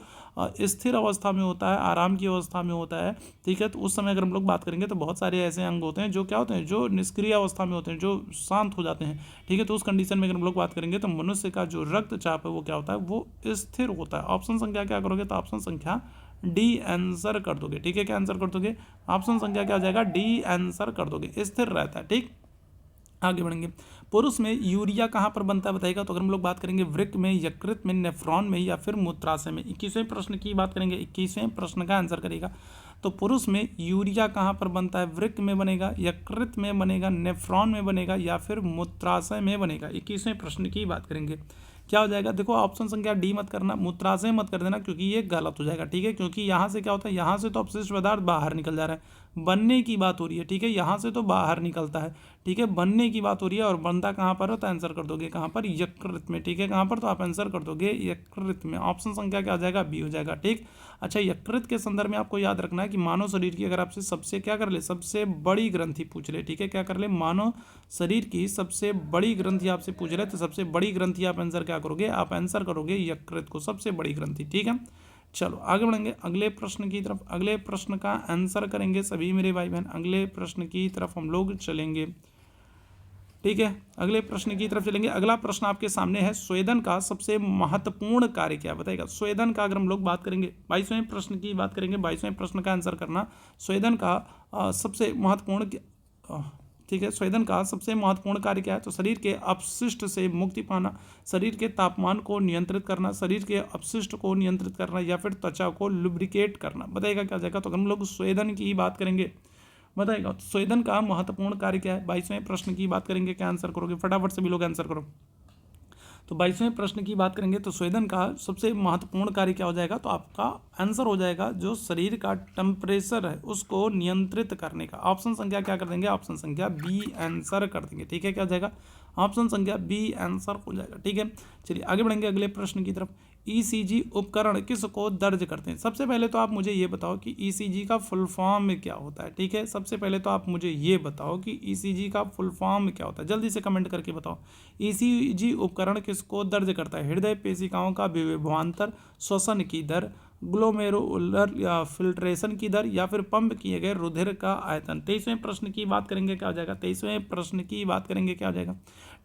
स्थिर अवस्था में होता है, आराम की अवस्था में होता है। ठीक है, तो उस समय अगर हम लोग बात करेंगे तो बहुत सारे ऐसे अंग होते हैं जो क्या होते हैं, जो निष्क्रिय अवस्था में होते हैं, जो शांत हो जाते हैं। ठीक है, तो उस कंडीशन में अगर हम लोग बात करेंगे तो मनुष्य का जो रक्तचाप है वो क्या होता है, वो स्थिर होता है। ऑप्शन संख्या क्या करोगे, तो ऑप्शन संख्या डी आंसर कर दोगे। ठीक है, क्या आंसर कर दोगे, ऑप्शन संख्या क्या हो जाएगा, डी आंसर कर दोगे, स्थिर रहता है। ठीक, आगे बढ़ेंगे। पुरुष में यूरिया कहाँ पर बनता है, बताइएगा। तो अगर हम लोग बात करेंगे वृक्क में, यकृत में, नेफ्रॉन में या फिर मूत्राशय में। 21वें प्रश्न की बात करेंगे, 21वें प्रश्न का आंसर करेगा। तो पुरुष में यूरिया कहाँ पर बनता है, वृक्क में बनेगा, यकृत में बनेगा, नेफ्रॉन में बनेगा या फिर मूत्राशय में बनेगा। 21वें प्रश्न की बात करेंगे, क्या हो जाएगा। देखो ऑप्शन संख्या डी मत करना, मूत्राशय मत कर देना, क्योंकि ये गलत हो जाएगा। ठीक है, क्योंकि यहाँ से क्या होता है, यहाँ से तो अपशिष्ट पदार्थ बाहर निकल जा रहा है, बनने की बात हो रही है। ठीक है, यहाँ से तो बाहर निकलता है। ठीक है, बनने की बात हो रही है और बनता कहाँ पर हो, तो आंसर कर दोगे कहाँ पर, यकृत में। ठीक है, कहाँ पर, तो आप आंसर कर दोगे यकृत में। ऑप्शन संख्या क्या हो जाएगा, बी हो जाएगा। ठीक, अच्छा, यकृत के संदर्भ में आपको याद रखना है कि मानव शरीर की अगर आपसे सबसे क्या कर ले, सबसे बड़ी ग्रंथि पूछ ले। ठीक है, क्या कर ले, मानव शरीर की सबसे बड़ी ग्रंथि आपसे पूछ रहे, तो सबसे बड़ी ग्रंथि आप आंसर क्या करोगे, आप आंसर करोगे यकृत को, सबसे बड़ी ग्रंथि। ठीक है, चलो आगे बढ़ेंगे अगले प्रश्न की तरफ। अगले प्रश्न का आंसर करेंगे सभी मेरे भाई बहन, अगले प्रश्न की तरफ हम लोग चलेंगे। ठीक है, अगले प्रश्न की तरफ चलेंगे। अगला प्रश्न आपके सामने है, स्वेदन का सबसे महत्वपूर्ण कार्य क्या बताएगा। स्वेदन का अगर हम लोग बात करेंगे, 22वें प्रश्न की बात करेंगे, 22वें प्रश्न का आंसर करना। स्वेदन का सबसे महत्वपूर्ण, ठीक है, स्वेदन का सबसे महत्वपूर्ण कार्य क्या है, तो शरीर के अपशिष्ट से मुक्ति पाना, शरीर के तापमान को नियंत्रित करना, शरीर के अपशिष्ट को नियंत्रित करना या फिर त्वचा को लुब्रिकेट करना। बताइएगा क्या जाएगा। तो हम लोग स्वेदन की बात करेंगे, बताइएगा तो स्वेदन का महत्वपूर्ण कार्य क्या है। 22वें प्रश्न की बात करेंगे, क्या आंसर करोगे, फटाफट से भी लोग आंसर करो। तो 22वें प्रश्न की बात करेंगे तो स्वेदन का सबसे महत्वपूर्ण कार्य क्या हो जाएगा, तो आपका आंसर हो जाएगा जो शरीर का टेम्परेचर है उसको नियंत्रित करने का। ऑप्शन संख्या क्या कर देंगे, ऑप्शन संख्या बी आंसर कर देंगे। ठीक है, क्या हो जाएगा, ऑप्शन संख्या बी आंसर हो जाएगा। ठीक है, चलिए आगे बढ़ेंगे अगले प्रश्न की तरफ। ईसीजी उपकरण किसको दर्ज करते हैं। सबसे पहले तो आप मुझे ये बताओ कि ईसीजी का फुल फॉर्म क्या होता है। ठीक है, सबसे पहले तो आप मुझे ये बताओ कि ईसीजी का फुल फॉर्म क्या होता है, जल्दी से कमेंट करके बताओ। ईसीजी उपकरण किसको दर्ज करता है, हृदय पेशिकाओं का विभवांतर, श्वसन की दर, ग्लोमेरुलर या फिल्ट्रेशन की दर या फिर पंप किए गए रुधिर का आयतन। 23वें प्रश्न की बात करेंगे, क्या हो जाएगा, 23वें प्रश्न की बात करेंगे, क्या हो जाएगा।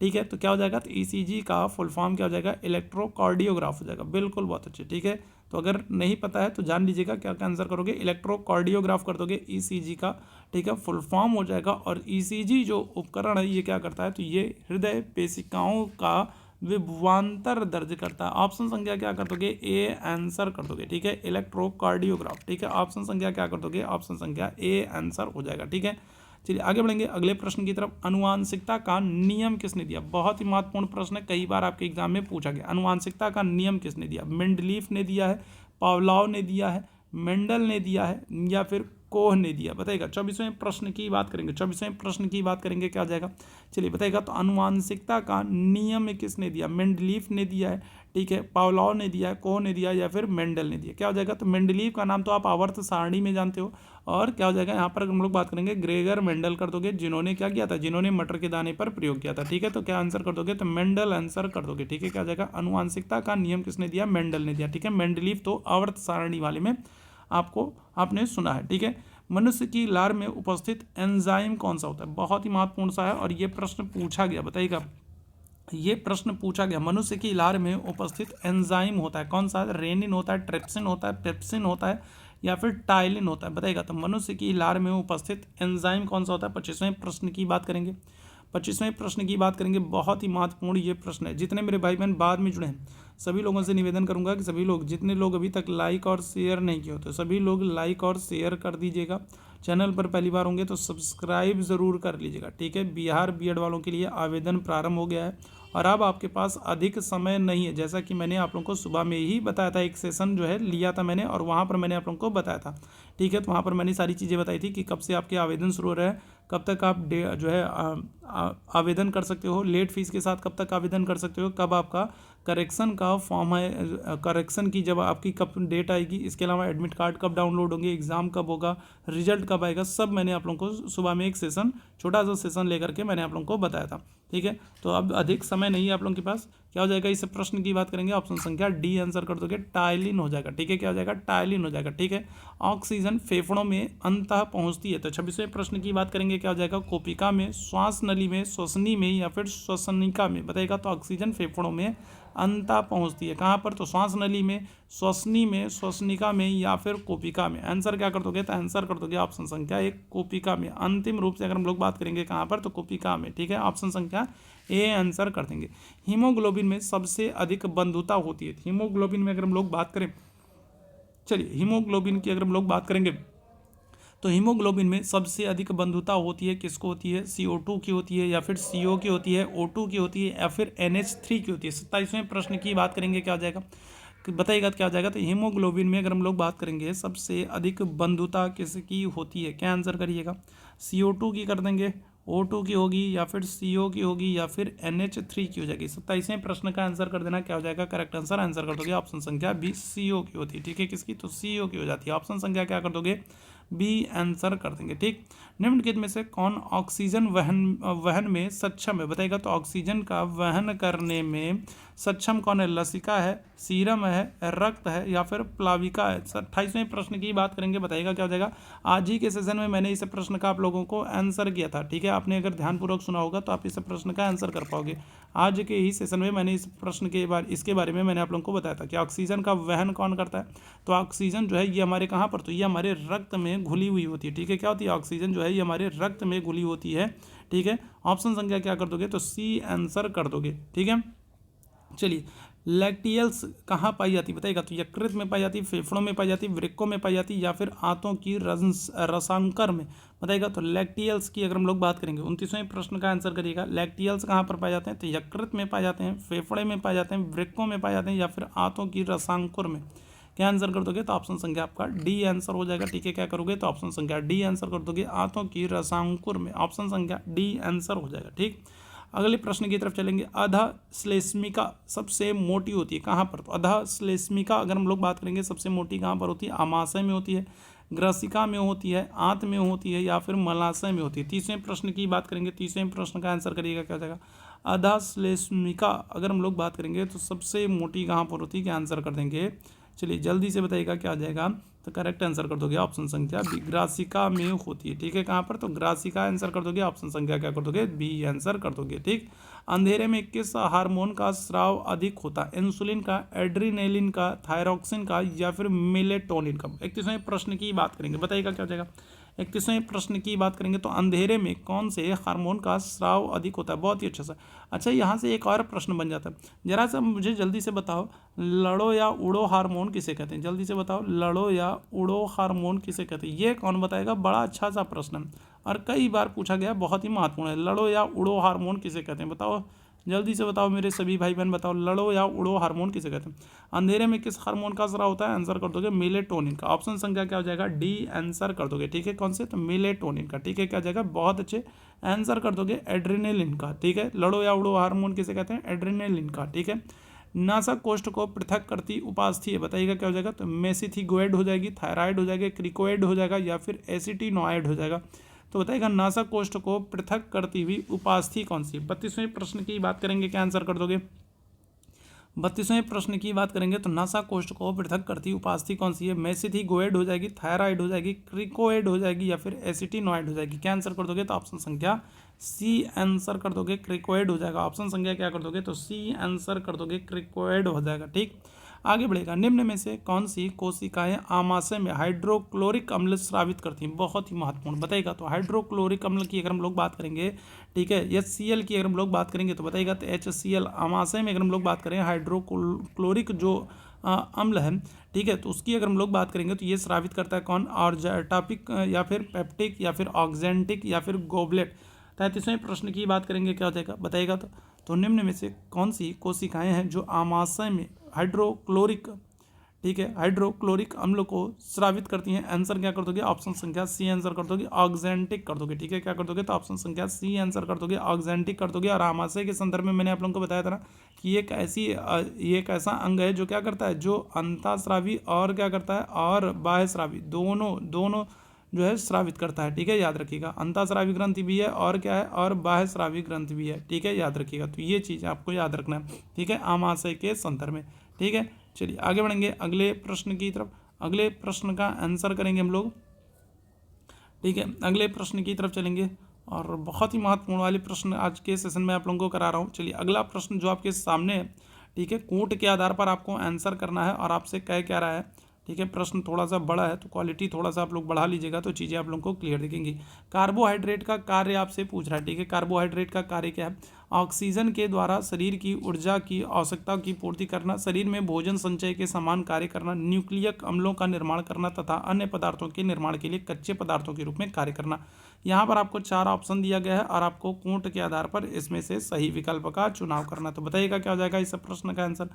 ठीक है, तो क्या हो जाएगा, तो ईसीजी का फुल फॉर्म क्या हो जाएगा, इलेक्ट्रोकार्डियोग्राफ हो जाएगा। बिल्कुल, बहुत अच्छे। ठीक है, तो अगर नहीं पता है तो जान लीजिएगा, क्या आंसर करोगे, इलेक्ट्रोकार्डियोग्राफ कर दोगे ईसीजी का। ठीक है, फुल फॉर्म हो जाएगा। और ईसीजी जो उपकरण है ये क्या करता है, तो ये हृदय पेशिकाओं का विभवांतर दर्ज करता है। ऑप्शन संख्या क्या कर दोगे, ए आंसर कर दोगे। ठीक है, इलेक्ट्रोकार्डियोग्राफ। ठीक है, ऑप्शन संख्या क्या कर दोगे, ऑप्शन संख्या ए आंसर हो जाएगा। ठीक है, चलिए आगे बढ़ेंगे अगले प्रश्न की तरफ। अनुवांशिकता का नियम किसने दिया। बहुत ही महत्वपूर्ण प्रश्न है, कई बार आपके एग्जाम में पूछा गया। अनुवांशिकता का नियम किसने दिया, मेंडलीफ ने दिया है, पावलोव ने दिया है, मेंडल ने दिया है या फिर कोह ने दिया। बताइएगा। 24वें प्रश्न की बात करेंगे, 24वें प्रश्न की बात करेंगे, क्या आ जाएगा, चलिए बताइएगा। तो अनुवांशिकता का नियम किसने दिया, मेंडलीफ ने दिया है, ठीक है, पावलोव ने दिया है, कोह ने दिया या फिर मेंडल ने दिया। क्या हो जाएगा, तो मेंडलीफ का नाम तो आप आवर्त सारणी में जानते हो। और क्या हो जाएगा, यहाँ पर हम लोग बात करेंगे ग्रेगर मेंडल कर दोगे, जिन्होंने क्या किया था, जिन्होंने मटर के दाने पर प्रयोग किया था। ठीक है, तो क्या आंसर कर दोगे, तो मेंडल आंसर कर दोगे। ठीक है, क्या हो जाएगा, अनुवांशिकता का नियम किसने दिया, मेंडल ने दिया। ठीक है, मेंडलीफ तो आवर्त सारणी वाले में आपने सुना है। ठीक है, मनुष्य की लार में उपस्थित एंजाइम कौन सा होता है? बहुत ही महत्वपूर्ण सा है और ये प्रश्न पूछा गया, बताइएगा। ये प्रश्न पूछा गया, मनुष्य की लार में उपस्थित एंजाइम होता है कौन सा? रेनिन होता है, ट्रिप्सिन होता है, पेप्सिन होता है या फिर टाइलिन होता है, बताइएगा। तो मनुष्य की लार में उपस्थित एंजाइम कौन सा होता है? 25वें प्रश्न की बात करेंगे। 25वें प्रश्न की बात करेंगे, बहुत ही महत्वपूर्ण ये प्रश्न है। जितने मेरे भाई बहन बाद में जुड़े हैं सभी लोगों से निवेदन करूंगा कि सभी लोग, जितने लोग अभी तक लाइक और शेयर नहीं किए होते, सभी लोग लाइक और शेयर कर दीजिएगा। चैनल पर पहली बार होंगे तो सब्सक्राइब ज़रूर कर लीजिएगा, ठीक है। बिहार बीएड वालों के लिए आवेदन प्रारंभ हो गया है और अब आपके पास अधिक समय नहीं है। जैसा कि मैंने आप लोगों को सुबह में ही बताया था, एक सेशन जो है लिया था मैंने और वहाँ पर मैंने आप लोगों को बताया था, ठीक है। तो वहाँ पर मैंने सारी चीज़ें बताई थी कि कब से आपके आवेदन शुरू हो रहे हैं, कब तक आप जो है आवेदन कर सकते हो, लेट फीस के साथ कब तक आवेदन कर सकते हो, कब आपका करेक्शन का फॉर्म है, करेक्शन की जब आपकी कब डेट आएगी, इसके अलावा एडमिट कार्ड कब डाउनलोड होंगे, एग्ज़ाम कब होगा, रिजल्ट कब आएगा, सब मैंने आप लोगों को सुबह में एक सेशन, छोटा सा सेशन लेकर के मैंने आप लोगों को बताया था, ठीक है। तो अब अधिक समय नहीं है आप लोगों के पास, क्या हो जाएगा, इस प्रश्न की बात करेंगे, ऑप्शन संख्या डी आंसर कर दोगे, टाइलिन हो जाएगा, ठीक है। क्या हो जाएगा? टाइलिन हो जाएगा, ठीक है। ऑक्सीजन फेफड़ों में अंततः पहुंचती है। तो 26वें प्रश्न की बात करेंगे, क्या हो जाएगा? कोशिका में, श्वास नली में, श्वसनी में या फिर श्वसनिका में, बताइएगा। तो ऑक्सीजन फेफड़ों में अंततः पहुंचती है कहाँ पर? तो श्वास नली में, श्वसनी में, श्वसनिका में या फिर कोशिका में। आंसर क्या कर दोगे? तो आंसर कर दोगे ऑप्शन संख्या एक, कोशिका में। अंतिम रूप से अगर हम लोग बात करेंगे कहाँ पर, तो कोशिका में, ठीक है। ऑप्शन संख्या ए आंसर कर देंगे। हीमोग्लोबिन में सबसे अधिक बंधुता होती है। हीमोग्लोबिन में अगर हम लोग बात करें, चलिए हीमोग्लोबिन की अगर हम लोग बात करेंगे तो हीमोग्लोबिन में सबसे अधिक बंधुता होती है, किसको होती है? CO2 की होती है या फिर CO की होती है, O2 की होती है या फिर NH3 की होती है। 27वें प्रश्न की बात करेंगे, क्या हो जाएगा बताइएगा, क्या हो जाएगा? तो हीमोग्लोबिन में अगर हम लोग बात करेंगे सबसे अधिक बंधुता किसकी होती है, क्या आंसर करिएगा? CO2 की कर देंगे, O2 की होगी या फिर CO की होगी या फिर NH3 की हो जाएगी। 27वें प्रश्न का आंसर कर देना, क्या हो जाएगा? करेक्ट आंसर आंसर कर दोगे ऑप्शन संख्या बी, CO की होती है, ठीक है। किसकी? तो CO की हो जाती है। ऑप्शन संख्या क्या कर दोगे? बी आंसर कर देंगे, ठीक। निम्नलिखित में से कौन ऑक्सीजन वहन में सक्षम है, बताइएगा। तो ऑक्सीजन का वहन करने में सक्षम कौन है? लसिका है, सीरम है, रक्त है या फिर प्लाविका है। 28वें प्रश्न की बात करेंगे, बताइएगा क्या हो जाएगा। आज ही के सेशन में मैंने इस प्रश्न का आप लोगों को आंसर किया था, ठीक है। आपने अगर ध्यानपूर्वक सुना होगा तो आप इस प्रश्न का आंसर कर पाओगे। आज के ही सेशन में मैंने इस प्रश्न के इसके बारे में मैंने आप लोगों को बताया था कि ऑक्सीजन का वहन कौन करता है। तो ऑक्सीजन जो है ये हमारे कहाँ पर, तो ये हमारे रक्त में घुली हुई होती है, ठीक है। क्या होती है? ऑक्सीजन जो है ये हमारे रक्त में घुली होती है, ठीक है। ऑप्शन संख्या क्या कर दोगे? तो सी आंसर कर दोगे, ठीक है। चलिए, लैक्टियल्स कहाँ पाई जाती, बताइएगा। तो यकृत में पाई जाती, फेफड़ों में पाई जाती, वृक्कों में पाई जाती या फिर आंतों की रसांकर में, बताइएगा। तो लैक्टियल्स की अगर हम लोग बात करेंगे, 29वें प्रश्न का आंसर करिएगा। लैक्टियल्स कहाँ पर पाए जाते हैं? तो यकृत में पाए जाते हैं, फेफड़े में पाए जाते हैं, वृक्कों में पाए जाते हैं या फिर आंतों की रसांकुर में। क्या आंसर कर दोगे? तो ऑप्शन संख्या आपका डी आंसर हो जाएगा, ठीक है। क्या करोगे? तो ऑप्शन संख्या डी आंसर कर दोगे, आंतों की रसांकुर में। ऑप्शन संख्या डी आंसर हो जाएगा, ठीक। अगले प्रश्न की तरफ चलेंगे। अधश्लेष्मिका सबसे मोटी होती है कहाँ पर? तो अधश्लेष्मिका अगर हम लोग बात करेंगे सबसे मोटी कहाँ पर होती है? आमाशय में होती है, ग्रसिका में होती है, आंत में होती है या फिर मलाशय में होती है। 30वें प्रश्न की बात करेंगे, 30वें प्रश्न का आंसर करिएगा, क्या हो जाएगा। अधश्लेष्मिका अगर हम लोग बात करेंगे तो सबसे मोटी कहाँ पर होती है, क्या आंसर कर देंगे। चलिए जल्दी से बताइएगा क्या आ जाएगा। तो करेक्ट आंसर कर दोगे ऑप्शन संख्या बी, ग्रासिका में होती है, ठीक है। कहाँ पर? तो ग्रासिका आंसर कर दोगे। ऑप्शन संख्या क्या कर दोगे? बी आंसर कर दोगे, ठीक। अंधेरे में किस हार्मोन का स्राव अधिक होता है? इंसुलिन का, एड्रीनेलिन का, थायरोक्सिन का या फिर मेलेटोनिन का। 31वें प्रश्न की बात करेंगे, बताइएगा क्या हो जाएगा। 31वें प्रश्न की बात करेंगे तो अंधेरे में कौन से हार्मोन का स्राव अधिक होता है? बहुत ही अच्छा सा। अच्छा, यहाँ से एक और प्रश्न बन जाता है, जरा सा मुझे जल्दी से बताओ, लड़ो या उड़ो हार्मोन किसे कहते हैं? जल्दी से बताओ, लड़ो या उड़ो हार्मोन किसे कहते हैं? ये कौन बताएगा? बड़ा अच्छा सा प्रश्न है और कई बार पूछा गया, बहुत ही महत्वपूर्ण है। लड़ो या उड़ो हार्मोन किसे कहते हैं? बताओ, जल्दी से बताओ मेरे सभी भाई बहन, बताओ, लड़ो या उड़ो हार्मोन किसे कहते हैं? अंधेरे में किस हार्मोन का स्राव होता है? आंसर कर दोगे मेलेटोनिन का। ऑप्शन संख्या क्या हो जाएगा? डी आंसर कर दोगे, ठीक है। कौन से? तो मेलेटोनिन का, ठीक है। क्या हो जाएगा? बहुत अच्छे आंसर कर दोगे, एड्रेनालिन का, ठीक है। लड़ो या उड़ो हार्मोन किसे कहते हैं? एड्रेनालिन का, ठीक है। नासक कोष्ठ को पृथक करती उपास्थि है, बताइएगा क्या हो जाएगा। तो मेसिथिगोइड हो जाएगी, थायराइड हो जाएगा, क्रिकोइड हो जाएगा या फिर एसिटिनोइड हो जाएगा। तो बताइएगा नासक कोष्ठ को पृथक करती हुई उपास्थि कौन सी है? 32वें प्रश्न की बात करेंगे, क्या आंसर कर दोगे। 32वें प्रश्न की बात करेंगे तो नसा कोष्ठ को पृथक करती उपास्थि कौन सी है? मेसिथिकोएड हो जाएगी, थायराइड हो जाएगी, क्रिकोएड हो जाएगी या फिर एसिटिनोइड हो जाएगी। क्या आंसर कर दोगे? तो ऑप्शन संख्या सी आंसर कर दोगे, क्रिकोएड हो जाएगा। ऑप्शन संख्या क्या कर दोगे? तो सी आंसर कर दोगे, क्रिकोएड हो जाएगा। ठीक, आगे बढ़ेगा। निम्न में से कौन सी कोशिकाएं आमाशय में हाइड्रोक्लोरिक अम्ल स्रावित करती हैं? बहुत ही महत्वपूर्ण बताएगा। तो हाइड्रोक्लोरिक अम्ल की अगर हम लोग बात करेंगे, ठीक है, HCl की अगर हम लोग बात करेंगे तो बताएगा तो HCl। आमाशय में अगर हम लोग बात करें हाइड्रोक्लोरिक जो अम्ल है, ठीक है, तो उसकी अगर हम लोग बात करेंगे तो ये स्रावित करता है कौन? ऑर्जेटापिक या फिर पेप्टिक या फिर ऑक्जेंटिक या फिर गोबलेट। 33वें प्रश्न की बात करेंगे, क्या हो जाएगा बताएगा तो निम्न में से कौन सी कोशिकाएं हैं जो आमाशय में हाइड्रोक्लोरिक, ठीक है, हाइड्रोक्लोरिक अम्ल को स्रावित करती हैं? आंसर क्या कर दोगे? ऑप्शन संख्या सी आंसर कर दोगे, ऑक्जेंटिक कर दोगे। ठीक है, क्या कर दोगे? तो ऑप्शन संख्या सी आंसर कर दोगे, ऑक्जेंटिक कर दोगे। और आमाशय के संदर्भ में मैंने आप लोगों को बताया था ना कि ये एक ऐसा अंग है जो क्या करता है, जो अंतःस्रावी और क्या करता है, और बाह्यस्रावी दोनों जो है स्रावित करता है। ठीक है, याद रखिएगा, अंतःस्रावी ग्रंथि भी है और क्या है, और बाह्यस्रावी ग्रंथि भी है। ठीक है, याद रखिएगा, तो ये चीज़ आपको याद रखना है। ठीक है, आमाशय के संदर्भ में। ठीक है, चलिए आगे बढ़ेंगे अगले प्रश्न की तरफ। अगले प्रश्न का आंसर करेंगे हम लोग। ठीक है, अगले प्रश्न की तरफ चलेंगे और बहुत ही महत्वपूर्ण वाले प्रश्न आज के सेशन में आप लोगों को करा रहा हूँ। चलिए अगला प्रश्न जो आपके सामने है, ठीक है, कूट के आधार पर आपको आंसर करना है और आपसे कह क्या रहा है। ठीक है, प्रश्न थोड़ा सा बड़ा है तो क्वालिटी थोड़ा सा आप लोग बढ़ा लीजिएगा तो चीज़ें आप लोगों को क्लियर दिखेंगी। कार्बोहाइड्रेट का कार्य आपसे पूछ रहा है। ठीक है, कार्बोहाइड्रेट का कार्य क्या है? ऑक्सीजन के द्वारा शरीर की ऊर्जा की आवश्यकता की पूर्ति करना, शरीर में भोजन संचय के समान कार्य करना, न्यूक्लियक अम्लों का निर्माण करना तथा अन्य पदार्थों के निर्माण के लिए कच्चे पदार्थों के रूप में कार्य करना। यहाँ पर आपको 4 ऑप्शन दिया गया है और आपको कूट के आधार पर इसमें से सही विकल्प का चुनाव करना। तो बताइएगा क्या हो जाएगा इस प्रश्न का आंसर।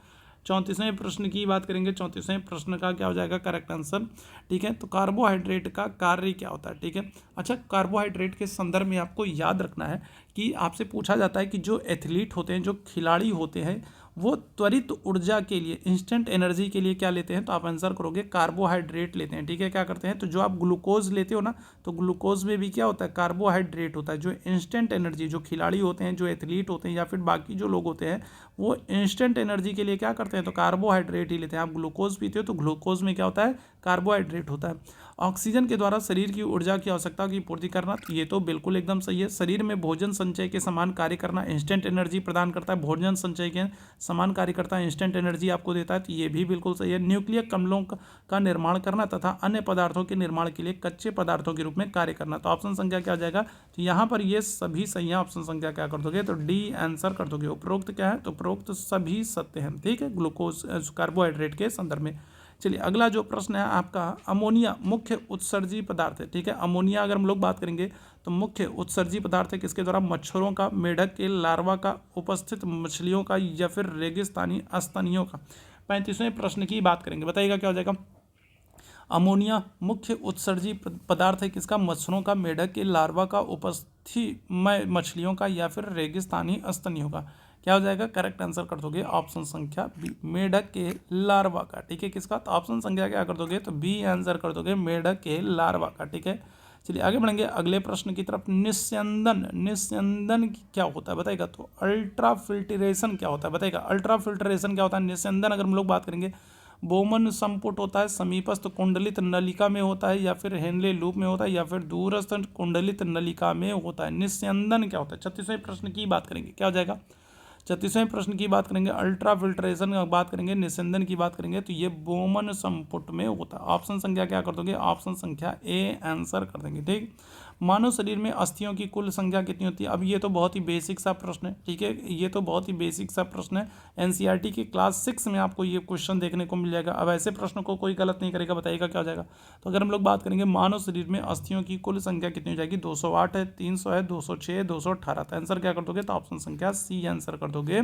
34वें प्रश्न की बात करेंगे। 34वें प्रश्न का क्या हो जाएगा करेक्ट आंसर। ठीक है, तो कार्बोहाइड्रेट का कार्य क्या होता है? ठीक है, अच्छा, कार्बोहाइड्रेट के संदर्भ में आपको याद रखना है कि आपसे पूछा जाता है कि जो एथलीट होते हैं, जो खिलाड़ी होते हैं, वो त्वरित ऊर्जा के लिए, इंस्टेंट एनर्जी के लिए क्या लेते हैं? तो आप आंसर करोगे कार्बोहाइड्रेट लेते हैं। ठीक है, क्या करते हैं? तो जो आप ग्लूकोज लेते हो ना, तो ग्लूकोज में भी क्या होता है? कार्बोहाइड्रेट होता है। जो इंस्टेंट एनर्जी, जो खिलाड़ी होते हैं, जो एथलीट होते हैं या फिर बाकी जो लोग होते हैं, वो इंस्टेंट एनर्जी के लिए क्या करते हैं? तो कार्बोहाइड्रेट ही लेते हैं। आप ग्लूकोज पीते हो तो ग्लूकोज में क्या होता है? कार्बोहाइड्रेट होता है। ऑक्सीजन के द्वारा शरीर की ऊर्जा की आवश्यकता की पूर्ति करना, तो ये तो बिल्कुल एकदम सही है। शरीर में भोजन संचय के समान कार्य करना, इंस्टेंट एनर्जी प्रदान करता है। भोजन संचय के समान कार्य करता है, इंस्टेंट एनर्जी आपको देता है, तो ये भी बिल्कुल सही है। न्यूक्लियक अम्लों का निर्माण करना तथा अन्य पदार्थों के निर्माण के लिए कच्चे पदार्थों के रूप में कार्य करना। तो ऑप्शन संख्या क्या हो जाएगा? तो यहाँ पर ये सभी सही है। ऑप्शन संख्या क्या कर दोगे? तो डी आंसर कर दोगे। उपरोक्त क्या है? तो उपरोक्त सभी सत्य हैं। ठीक है, ग्लूकोज कार्बोहाइड्रेट के संदर्भ में। चलिए अगला जो प्रश्न है आपका, अमोनिया मुख्य उत्सर्जी पदार्थ है। ठीक है, अमोनिया अगर हम लोग बात करेंगे तो मुख्य उत्सर्जी पदार्थ है किसके द्वारा? मच्छरों का, मेढक के लार्वा का, उपस्थित मछलियों का या फिर रेगिस्तानी स्तनियों का। 35वें प्रश्न की बात करेंगे, बताइएगा क्या हो जाएगा। अमोनिया मुख्य उत्सर्जी पदार्थ है किसका? मच्छरों का, मेढक के लार्वा का, उपस्थित मछलियों का या फिर रेगिस्तानी स्तनियों का। क्या हो जाएगा? करेक्ट आंसर कर दोगे ऑप्शन संख्या बी, मेढक के लार्वा का। ठीक है, किसका? तो ऑप्शन संख्या क्या कर दोगे? तो बी आंसर कर दोगे, मेढक के लार्वा का। ठीक है, चलिए आगे बढ़ेंगे अगले प्रश्न की तरफ। निस्यंदन क्या होता है बताएगा? तो अल्ट्रा फिल्ट्रेशन क्या होता है बताएगा? अल्ट्रा फिल्ट्रेशन क्या होता है? निस्यंदन अगर हम लोग बात करेंगे, बोमन संपुट होता है, समीपस्थ कुंडलित नलिका में होता है या फिर हेनले लूप में होता है या फिर दूरस्थ कुंडलित नलिका में होता है। निस्यंदन क्या होता है? 36वें प्रश्न की बात करेंगे, क्या हो जाएगा? 36वें प्रश्न की बात करेंगे, अल्ट्रा फिल्ट्रेशन की बात करेंगे, निस्यंदन की बात करेंगे, तो ये बोमन संपुट में होता है। ऑप्शन संख्या क्या कर दोगे? ऑप्शन संख्या ए आंसर कर देंगे। ठीक, मानव शरीर में अस्थियों की कुल संख्या कितनी होती है? अब ये तो बहुत ही बेसिक सा प्रश्न है। ठीक है, ये तो बहुत ही बेसिक सा प्रश्न है। एनसीईआरटी के क्लास 6 में आपको ये क्वेश्चन देखने को मिल जाएगा। अब ऐसे प्रश्नों को कोई गलत नहीं करेगा, बताइएगा क्या हो जाएगा। तो अगर हम लोग बात करेंगे, मानव शरीर में अस्थियों की कुल संख्या कितनी हो जाएगी? 208 है, 300 है, 206, 218। तो आंसर क्या कर दोगे? तो ऑप्शन संख्या सी आंसर कर दोगे।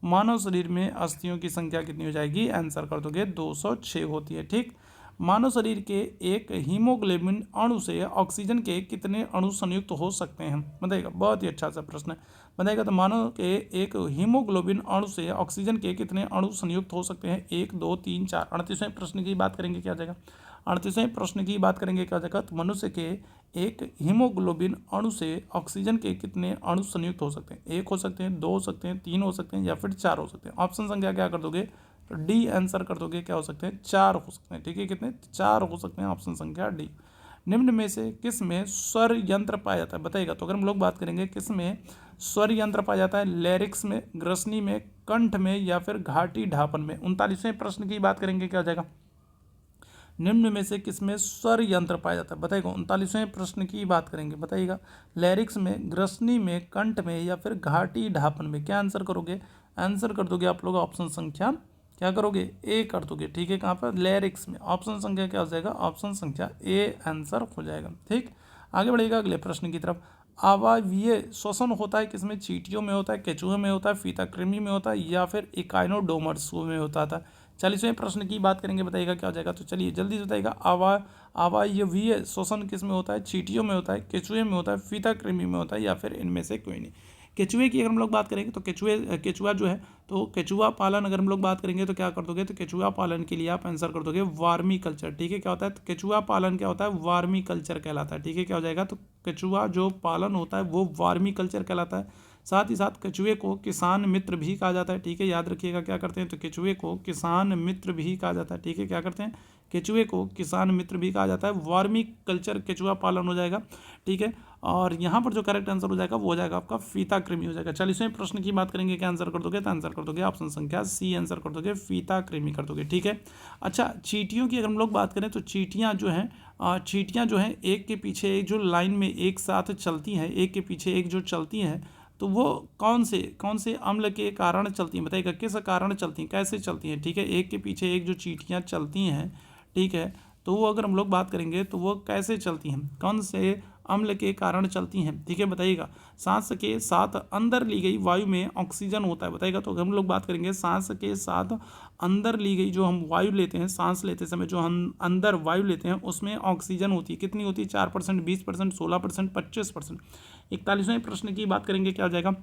मानव शरीर में अस्थियों की संख्या कितनी हो जाएगी? आंसर कर दोगे 206 होती है। ठीक, मानव शरीर के एक हीमोग्लोबिन अणु से ऑक्सीजन के कितने अणु संयुक्त हो सकते हैं बताइएगा? बहुत ही अच्छा सा प्रश्न है, बताइएगा। तो मानव के एक हीमोग्लोबिन अणु से ऑक्सीजन के कितने अणु संयुक्त हो सकते हैं? 1, 2, 3, 4। 38वें प्रश्न की बात करेंगे, क्या हो जाएगा? 38वें प्रश्न की बात करेंगे, क्या हो जाएगा? तो मनुष्य के एक हीमोग्लोबिन अणु से ऑक्सीजन के कितने अणु संयुक्त हो सकते हैं? 1 हो सकते हैं, 2 हो सकते हैं, 3 हो सकते हैं या फिर 4 हो सकते हैं। ऑप्शन संख्या क्या कर दोगे? तो डी आंसर कर दोगे। क्या हो सकते हैं? 4 हो सकते हैं। ठीक है, कितने? 4 हो सकते हैं। ऑप्शन संख्या डी। निम्न में से किस में स्वर यंत्र पाया जाता है? बताइएगा। तो अगर हम लोग बात करेंगे किस में स्वर यंत्र पाया जाता है, लैरिक्स में, ग्रसनी में, कंठ में या फिर घाटी ढापन में। 39वें प्रश्न की बात करेंगे, क्या हो जाएगा? निम्न में से किसमें स्वर यंत्र पाया जाता है? बताइएगा। 39वें प्रश्न की बात करेंगे, बताइएगा। लैरिक्स में, ग्रसनी में, कंठ में या फिर घाटी ढापन में। क्या आंसर करोगे? आंसर कर दोगे आप लोग ऑप्शन संख्या, क्या करोगे? ए कर दोगे। ठीक है, कहाँ पर? लैरिक्स में। ऑप्शन संख्या क्या हो जाएगा? ऑप्शन संख्या ए आंसर हो जाएगा। ठीक, आगे बढ़ेगा अगले प्रश्न की तरफ। अवायवीय श्वसन होता है किसमें? चींटियों में होता है, केंचुए में होता है, फीताकृमि में होता है या फिर इकाइनोडर्म्स में होता था। 40वें प्रश्न की बात करेंगे, बताइएगा क्या हो जाएगा? तो चलिए जल्दी से बताइएगा। अवायवीय श्वसन किस में होता है? चींटियों में होता है, केंचुए में होता है, फीताकृमि में होता है या फिर इनमें से कोई नहीं। केंचुए की अगर हम लोग बात करेंगे तो केंचुआ जो है, तो केंचुआ पालन अगर हम लोग बात करेंगे तो क्या कर दोगे? तो केंचुआ पालन के लिए आप आंसर कर दोगे वार्मी कल्चर। ठीक है, क्या होता है? तो केंचुआ पालन क्या होता है? वार्मी कल्चर कहलाता है। ठीक है, क्या हो जाएगा? तो केंचुआ जो पालन होता है वो वार्मी कल्चर कहलाता है। साथ ही साथ केंचुए को किसान मित्र भी कहा जाता है। ठीक है, याद रखिएगा क्या करते हैं? तो केंचुए को किसान मित्र भी कहा जाता है। ठीक है, क्या करते हैं? केंचुए को किसान मित्र भी कहा जाता है। वार्मी कल्चर केंचुआ पालन हो जाएगा। ठीक है, और यहाँ पर जो करेक्ट आंसर हो जाएगा वो हो जाएगा आपका फीताकृमि हो जाएगा। 40वें प्रश्न की बात करेंगे, क्या आंसर कर दोगे? तो आंसर कर दोगे ऑप्शन संख्या सी आंसर कर दोगे, फीताकृमि कर दोगे। ठीक है, अच्छा, चींटियों की अगर हम लोग बात करें तो चींटियाँ जो हैं एक के पीछे एक जो लाइन में एक साथ चलती हैं, एक के पीछे एक जो चलती हैं, तो वो कौन से अम्ल के कारण चलती हैं? बताइएगा, किस कारण चलती हैं, कैसे चलती हैं? ठीक है, एक के पीछे एक जो चींटियाँ चलती हैं, ठीक है, तो वो अगर हम लोग बात करेंगे तो वो कैसे चलती हैं, कौन से अम्ल के कारण चलती हैं? ठीक है, बताइएगा। सांस के साथ अंदर ली गई वायु में ऑक्सीजन होता है। बताइएगा। तो अगर हम लोग बात करेंगे सांस के साथ अंदर ली गई जो हम वायु लेते हैं, सांस लेते समय जो हम अंदर वायु लेते हैं उसमें ऑक्सीजन होती है। कितनी होती है? 4%, 20%, 16%, 25%। 41वें प्रश्न की बात करेंगे, क्या हो जाएगा?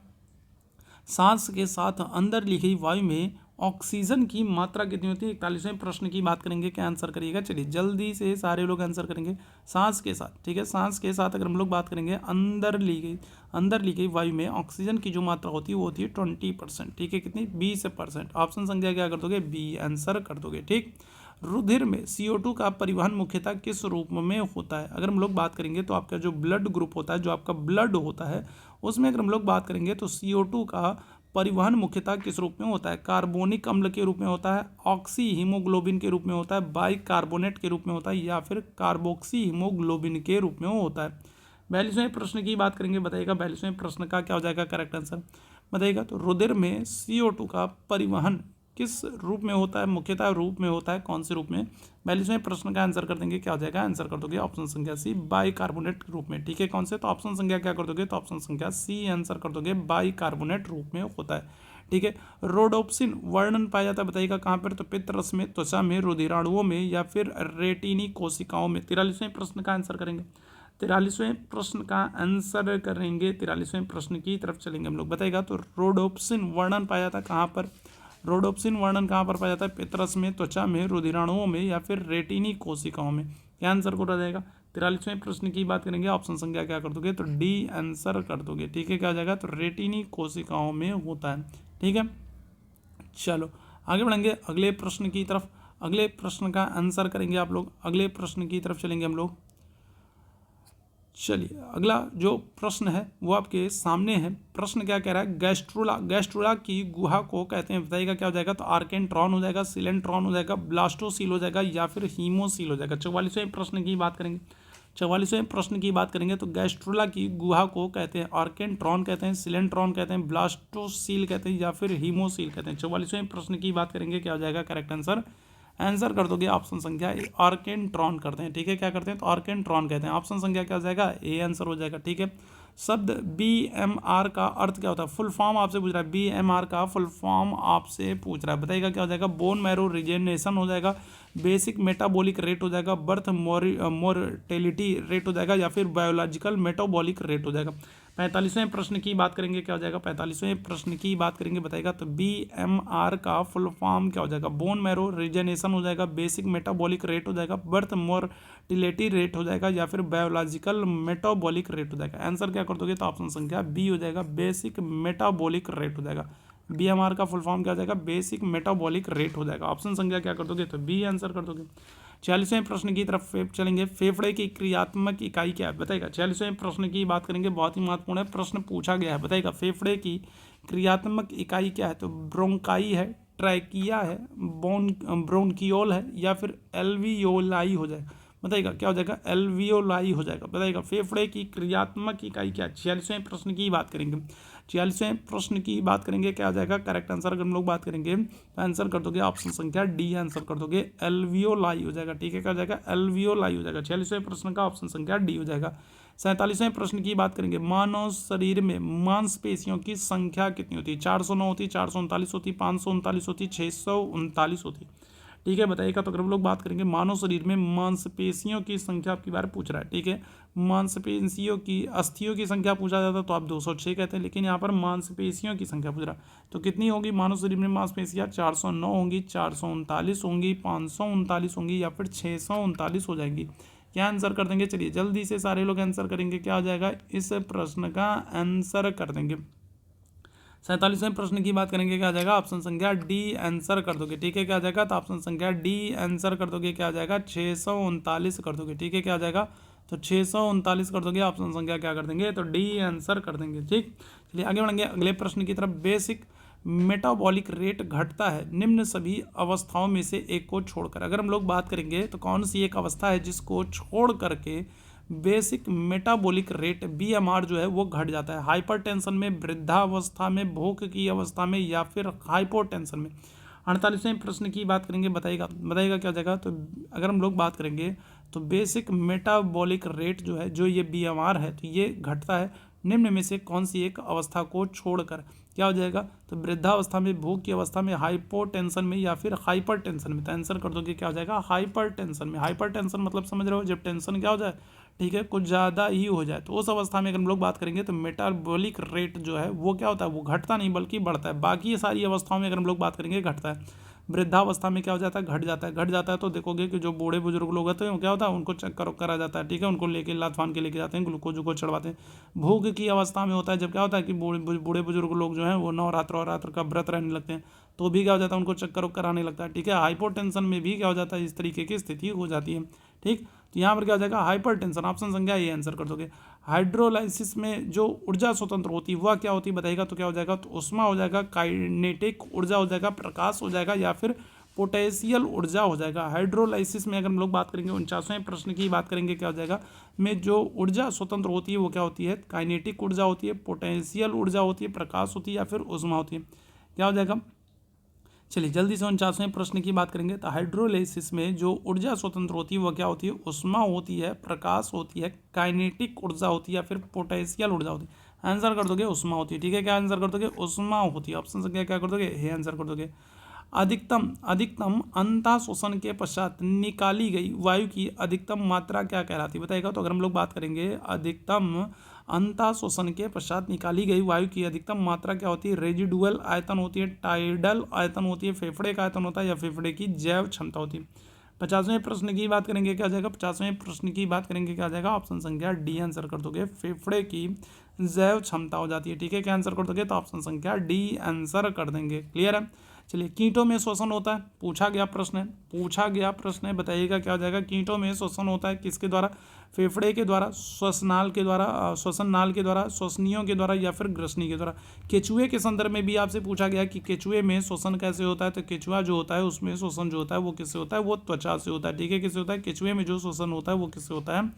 सांस के साथ अंदर ली गई वायु में ऑक्सीजन की मात्रा कितनी होती है? 41वें प्रश्न की बात करेंगे, क्या आंसर करिएगा? चलिए जल्दी से सारे लोग आंसर करेंगे। सांस के साथ, ठीक है, सांस के साथ अगर हम लोग बात करेंगे अंदर ली गई वायु में ऑक्सीजन की जो मात्रा होती है वो होती है 20%। ठीक है, कितनी? 20%। ऑप्शन संख्या क्या कर दोगे? बी आंसर कर दोगे। ठीक, रुधिर में CO2 का परिवहन मुख्यतः किस रूप में होता है? अगर हम लोग बात करेंगे तो आपका जो ब्लड ग्रुप होता है, जो आपका ब्लड होता है, उसमें अगर हम लोग बात करेंगे तो CO2 का परिवहन मुख्यतः किस रूप में होता है? कार्बोनिक अम्ल के रूप में होता है, ऑक्सी हीमोग्लोबिन के रूप में होता है, बाइकार्बोनेट के रूप में होता है या फिर कार्बोक्सी हीमोग्लोबिन के रूप में होता है। 42वें प्रश्न की बात करेंगे, बताइएगा 42वें प्रश्न का क्या हो जाएगा करेक्ट आंसर? बताइएगा। तो रुधिर में CO2 का परिवहन किस रूप में होता है? मुख्यतः रूप में होता है, कौन से रूप में? 42वें प्रश्न का आंसर कर देंगे, क्या हो जाएगा? आंसर कर दोगे ऑप्शन संख्या सी, बाइकार्बोनेट रूप में। ठीक है, कौन से? तो ऑप्शन संख्या क्या कर दोगे? तो ऑप्शन संख्या सी आंसर कर दोगे, बाइकार्बोनेट रूप में होता है। ठीक है, रोडोप्सिन वर्णन पाया जाता है, बताइएगा कहाँ पर? तो पित्तरस में, त्वचा में, रुधिराणुओं में या फिर रेटिनी कोशिकाओं में। 43वें प्रश्न का आंसर करेंगे। 43वें प्रश्न का आंसर करेंगे, 43वें प्रश्न की तरफ चलेंगे हम लोग। बताइएगा। तो रोडोप्सिन वर्णन पाया जाता है कहाँ पर? रोडोप्सिन वर्णन कहाँ पर पाया जाता है? पितरस में, त्वचा में, रुधिराणुओं में या फिर रेटिनी कोशिकाओं में। क्या आंसर को रह जाएगा? 43वें प्रश्न की बात करेंगे, ऑप्शन संख्या क्या कर दोगे? तो डी आंसर कर दोगे। ठीक है, क्या हो जाएगा? तो रेटिनी कोशिकाओं में होता है। ठीक है, चलो आगे बढ़ेंगे अगले प्रश्न की तरफ। अगले प्रश्न का आंसर करेंगे आप लोग, अगले प्रश्न की तरफ चलेंगे हम लोग। चलिए अगला जो प्रश्न है वो आपके सामने है। प्रश्न क्या कह रहा है? गैस्ट्रुला की गुहा को कहते हैं, बताइएगा क्या हो जाएगा? तो आर्केंट्रॉन हो जाएगा, सिलेंट्रॉन हो जाएगा, ब्लास्टोसील हो जाएगा या फिर हीमोसील हो जाएगा। 44वें प्रश्न की बात करेंगे। 44वें प्रश्न की बात करेंगे तो गैस्ट्रुला की गुहा को कहते हैं आर्केंट्रॉन कहते हैं, सिलेंट्रॉन कहते हैं, ब्लास्टोसील कहते हैं या फिर हीमोसील कहते हैं। 44वें प्रश्न की बात करेंगे, क्या हो जाएगा करेक्ट आंसर? आंसर कर दोगे ऑप्शन संख्या ए, आर्केंट्रॉन करते हैं। ठीक है, क्या करते हैं? तो आर्केंट्रॉन कहते हैं। ऑप्शन संख्या क्या हो जाएगा? ए आंसर हो जाएगा। ठीक है, शब्द BMR का अर्थ क्या होता है? फुल फॉर्म आपसे पूछ रहा है, BMR का फुल फॉर्म आपसे पूछ रहा है, बताइएगा क्या हो जाएगा? बोन मैरो रिजेनरेशन हो जाएगा, बेसिक मेटाबॉलिक रेट हो जाएगा, बर्थ मोर्टेलिटी रेट हो जाएगा या फिर बायोलॉजिकल मेटाबॉलिक रेट हो जाएगा। 45वें प्रश्न की बात करेंगे, क्या हो जाएगा? 45वें प्रश्न की बात करेंगे, बताएगा तो BMR का फुल फॉर्म क्या हो जाएगा? बोन मैरो रीजनरेशन हो जाएगा, बेसिक मेटाबॉलिक रेट हो जाएगा, बर्थ मोर्टिलिटी रेट हो जाएगा, या फिर बायोलॉजिकल मेटाबॉलिक रेट हो जाएगा। आंसर क्या कर दोगे? तो ऑप्शन संख्या बी हो जाएगा, बेसिक मेटाबॉलिक रेट हो जाएगा। BMR का फुल फॉर्म क्या हो जाएगा? बेसिक मेटाबॉलिक रेट हो जाएगा। ऑप्शन संख्या क्या कर दोगे? तो बी आंसर कर दोगे। 46वें प्रश्न की तरफ चलेंगे। फेफड़े की क्रियात्मक इकाई क्या है? बताएगा। 46वें प्रश्न की बात करेंगे, बहुत ही महत्वपूर्ण है, प्रश्न पूछा गया है। बताएगा फेफड़े की क्रियात्मक इकाई क्या है? तो ब्रोंकाई है, ट्रैकिया है, ब्रोंकियोल है, या फिर एल्वियोलाई हो जाएगा। बताइएगा क्या हो जाएगा? एल्वियोलाई हो जाएगा। बताइएगा फेफड़े की क्रियात्मक इकाई क्या है? 46वें प्रश्न की बात करेंगे। 46वें प्रश्न की बात करेंगे, क्या आ जाएगा करेक्ट आंसर? अगर हम लोग बात करेंगे तो आंसर कर दोगे ऑप्शन संख्या डी आंसर कर दोगे, एल्वियोलाई हो जाएगा। ठीक है, क्या हो जाएगा? एल्वियोलाई हो जाएगा। 46वें प्रश्न का ऑप्शन संख्या डी हो जाएगा। 47वें प्रश्न की बात करेंगे। मानव शरीर में मांसपेशियों की संख्या कितनी होती है? 409 होती, 439 होती, 539 होती, 639 होती। ठीक है, बताइएगा। तो अगर हम लोग बात करेंगे मानव शरीर में मांसपेशियों की संख्या आपकी बार पूछ रहा है। ठीक है, मांसपेशियों की, अस्थियों की संख्या पूछा जाता तो आप 206 कहते हैं, लेकिन यहाँ पर मांसपेशियों की संख्या पूछ रहा है। तो कितनी होगी मानव शरीर में मांसपेशियाँ? 409 होंगी, 439 होंगी, 539 होंगी, या फिर 639 हो जाएंगी। क्या आंसर कर देंगे? चलिए जल्दी से सारे लोग आंसर करेंगे। क्या हो जाएगा? इस प्रश्न का आंसर कर देंगे। 47वें प्रश्न की बात करेंगे, क्या आ जाएगा? ऑप्शन संख्या डी आंसर कर दोगे। ठीक है, क्या आ जाएगा? तो ऑप्शन संख्या डी आंसर कर दोगे। क्या आ जाएगा? 639 कर दोगे। ठीक है, क्या आ जाएगा? तो 639 कर दोगे। ऑप्शन संख्या क्या कर देंगे? तो डी आंसर कर देंगे। ठीक, चलिए आगे बढ़ेंगे अगले प्रश्न की तरफ। बेसिक मेटाबॉलिक रेट घटता है निम्न सभी अवस्थाओं में से एक को छोड़कर। अगर हम लोग बात करेंगे तो कौन सी एक अवस्था है जिसको छोड़ करके बेसिक मेटाबॉलिक रेट BMR जो है वो घट जाता है? हाइपरटेंशन में, वृद्धावस्था में, भूख की अवस्था में, या फिर हाइपोटेंशन में। 48वें प्रश्न की बात करेंगे, बताइएगा क्या हो जाएगा? तो अगर हम लोग बात करेंगे तो बेसिक मेटाबॉलिक रेट जो है, जो ये BMR है, तो ये घटता है निम्न में से कौन सी एक अवस्था को छोड़कर। क्या हो जाएगा? तो वृद्धावस्था में, भूख की अवस्था में, हाइपोटेंशन में, या फिर हाइपर टेंशन में। तो आंसर कर दोगे क्या हो जाएगा? हाइपर टेंशन में। हाइपर टेंशन मतलब समझ रहे हो, जब टेंशन क्या हो जाए, ठीक है, कुछ ज़्यादा ही हो जाए, तो उस अवस्था में अगर हम लोग बात करेंगे तो मेटाबॉलिक रेट जो है वो क्या होता है? वो घटता नहीं बल्कि बढ़ता है। बाकी ये सारी अवस्थाओं में अगर हम लोग बात करेंगे घटता है। वृद्धावस्था में क्या हो जाता है? घट जाता है। घट जाता है तो देखोगे कि जो बूढ़े बुजुर्ग लोग होते हैं वो क्या होता है? उनको चक्कर वक्कर आ जाता है। ठीक है, उनको लेके लात फान के लेके जाते हैं, ग्लूकोज वूकोज चढ़वाते हैं। भूख की अवस्था में होता है जब क्या होता है कि बूढ़े बुजुर्ग लोग जो हैं वो नवरात्र का व्रत रहने लगते हैं, तो भी क्या हो जाता है? उनको चक्कर वक्कर आने लगता है। ठीक है, हाइपोटेंशन में भी क्या हो जाता है? इस तरीके की स्थिति हो जाती है। ठीक, तो यहाँ पर क्या हो जाएगा? Hyper tension. ऑप्शन संख्या ये आंसर कर दोगे। हाइड्रोलाइसिस में जो ऊर्जा स्वतंत्र होती है वह क्या होती है? बताइएगा। तो क्या हो जाएगा? तो उष्मा हो जाएगा, काइनेटिक ऊर्जा हो जाएगा, प्रकाश हो जाएगा, या फिर पोटेंशियल ऊर्जा हो जाएगा। हाइड्रोलाइसिस में अगर हम लोग बात करेंगे, 49वें प्रश्न की बात करेंगे, क्या हो जाएगा? में जो ऊर्जा स्वतंत्र होती है वो क्या होती है? काइनेटिक ऊर्जा होती है, पोटेंशियल ऊर्जा होती है, प्रकाश होती है, या फिर उष्मा होती है। क्या हो जाएगा? चलिए जल्दी से 49वें प्रश्न की बात करेंगे। तो हाइड्रोलाइसिस में जो ऊर्जा स्वतंत्र होती है वो क्या होती है? उष्मा होती है, प्रकाश होती है, काइनेटिक ऊर्जा होती है, या फिर पोटेंशियल ऊर्जा होती है। आंसर कर दोगे उष्मा होती है। ठीक है, क्या आंसर कर दोगे? उष्मा होती है। ऑप्शन संख्या क्या कर दोगे? हे आंसर कर दोगे। अधिकतम अंतः शोषण के पश्चात निकाली गई वायु की अधिकतम मात्रा क्या कहलाती है? बताएगा। तो अगर हम लोग बात करेंगे अधिकतम अंतः शोषण के पश्चात निकाली गई वायु की अधिकतम मात्रा क्या होती है? रेजिडुअल आयतन होती है, टाइडल आयतन होती है, फेफड़े का आयतन होता है, या फेफड़े की जैव क्षमता होती है। 50वें प्रश्न की बात करेंगे, क्या जाएगा? 50वें प्रश्न की बात करेंगे, क्या जाएगा? ऑप्शन संख्या डी आंसर कर दोगे। फेफड़े की जैव क्षमता हो जाती है। ठीक है, क्या आंसर कर दोगे? तो ऑप्शन संख्या डी आंसर कर देंगे। क्लियर है? चलिए, कीटों में श्वसन होता है, पूछा गया प्रश्न है, बताइएगा क्या हो जाएगा? कीटों में श्वसन होता है किसके द्वारा? फेफड़े के द्वारा, श्वसन नाल के द्वारा, श्वसनियों के द्वारा, या फिर ग्रसनी के द्वारा। केचुए के संदर्भ में भी आपसे पूछा गया कि केचुए में श्वसन कैसे होता है? तो केचुआ जो होता है उसमें श्वसन जो होता है वो किससे होता है? वो त्वचा से होता है। ठीक है, किससे होता है? केचुए में जो श्वसन होता है वो किससे होता है?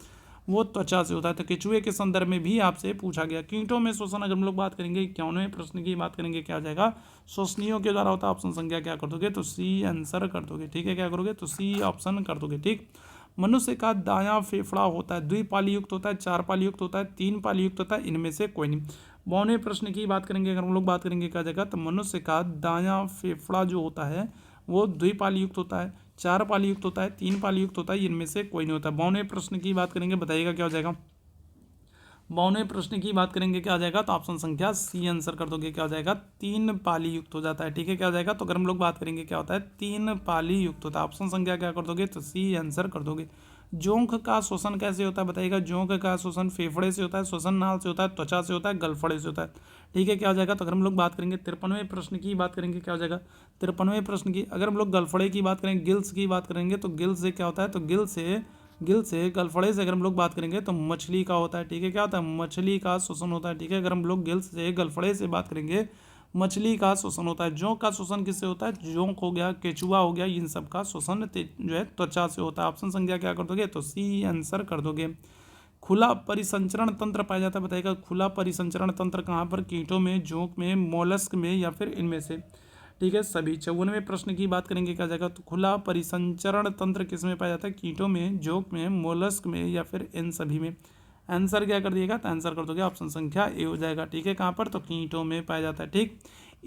वो त्वचा से होता है। तो केचुए के संदर्भ में भी आपसे पूछा गया। कीटों में श्वसन अगर हम लोग बात करेंगे, 51वें प्रश्न की बात करेंगे, क्या आ जाएगा? श्वसनियों के द्वारा होता है। ऑप्शन संख्या क्या कर दोगे? तो सी आंसर कर दोगे। ठीक है, क्या करोगे? तो सी ऑप्शन कर दोगे। ठीक, मनुष्य का दायां फेफड़ा होता है द्विपाली युक्त होता है, चार पाली युक्त होता है, तीन पाली युक्त होता है, इनमें से कोई नहीं। 52वें प्रश्न की बात करेंगे, अगर हम लोग बात करेंगे, क्या जगह? तो मनुष्य का दायां फेफड़ा जो होता है वो द्विपाली युक्त होता है, चार पाली युक्त होता है, तीन पाली युक्त होता है, इनमें से कोई नहीं होता। 52वें प्रश्न की बात करेंगे, बताइएगा क्या हो जाएगा? 52वें प्रश्न की बात करेंगे क्या हो जाएगा, तो ऑप्शन संख्या सी आंसर कर दोगे, क्या हो जाएगा, 3 पाली युक्त हो जाता है। ठीक है, क्या हो जाएगा, तो अगर हम लोग बात करेंगे क्या होता है, 3 पाली युक्त होता है। ऑप्शन संख्या क्या कर दोगे, तो सी आंसर कर दोगे। जोंक का शोषण कैसे होता है बताइएगा, जोंक का शोषण फेफड़े से होता है, श्वसन नाल से होता है, त्वचा से होता है, गलफड़े से होता है। ठीक है, क्या हो जाएगा, तो अगर हम लोग बात करेंगे 53वें प्रश्न की बात करेंगे क्या हो जाएगा, 53वें प्रश्न की अगर हम लोग गलफड़े की बात करेंगे, गिल्स की बात करेंगे, तो गिल्स से क्या होता है, तो गिल से गलफड़े से अगर हम लोग बात करेंगे तो मछली का होता है। ठीक है, क्या होता है, मछली का शोषण होता है। ठीक है, अगर हम लोग गिल्स से गलफड़े से बात करेंगे, मछली का शोषण होता है। जोंक का शोषण किससे होता है, जोंक हो गया, केचुआ हो गया, इन सब का शोषण जो है त्वचा से होता है। ऑप्शन संख्या क्या कर दोगे, तो सी आंसर कर दोगे। खुला परिसंचरण तंत्र पाया जाता है बताइएगा, खुला परिसंचरण तंत्र कहाँ पर, कीटों में, जोंक में, मोलस्क में या फिर इनमें से। ठीक है, सभी। 54वें प्रश्न की बात करेंगे क्या जाएगा, तो खुला परिसंचरण तंत्र किस में पाया जाता है, कीटों में, जोंक में, मोलस्क में या फिर इन सभी में। आंसर क्या कर दिएगा, तो आंसर कर दोगे ऑप्शन संख्या ए हो जाएगा। ठीक है, कहाँ पर, तो कीटों में पाया जाता है। ठीक,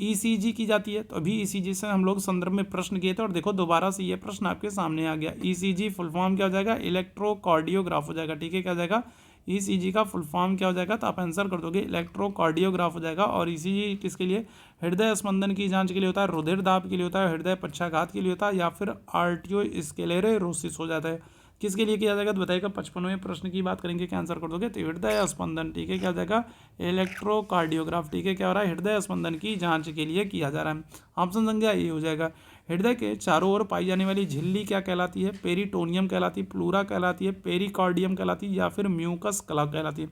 ईसीजी की जाती है, तो अभी ईसीजी से हम लोग संदर्भ में प्रश्न किए थे और देखो दोबारा से ये प्रश्न आपके सामने आ गया। ईसीजी फुल फॉर्म क्या हो जाएगा, इलेक्ट्रोकार्डियोग्राफ हो जाएगा। ठीक है, क्या हो जाएगा, ईसीजी का फुल फॉर्म क्या हो जाएगा, तो आप आंसर कर दोगे इलेक्ट्रोकार्डियोग्राफ हो जाएगा। और ईसीजी किसके लिए, हृदय स्पंदन की जांच के लिए होता है, रुधिर दाब के लिए होता है, हृदय पक्षाघात के लिए होता है या फिर आर्टियोस्क्लेरोसिस हो जाता है। किसके लिए किया जाएगा, तो बताइएगा। 55वें प्रश्न की बात करेंगे, क्या आंसर कर दोगे, तो हृदय स्पंदन। ठीक है, क्या हो जाएगा, इलेक्ट्रोकार्डियोग्राफ। ठीक है, क्या हो रहा है, हृदय स्पंदन की जांच के लिए किया जा रहा है। ऑप्शन संख्या ये हो जाएगा। हृदय के चारों ओर पाई जाने वाली झिल्ली क्या कहलाती है, पेरिटोनियम कहलाती है, प्लूरा कहलाती है, पेरिकार्डियम कहलाती है या फिर म्यूकस कला कहलाती है।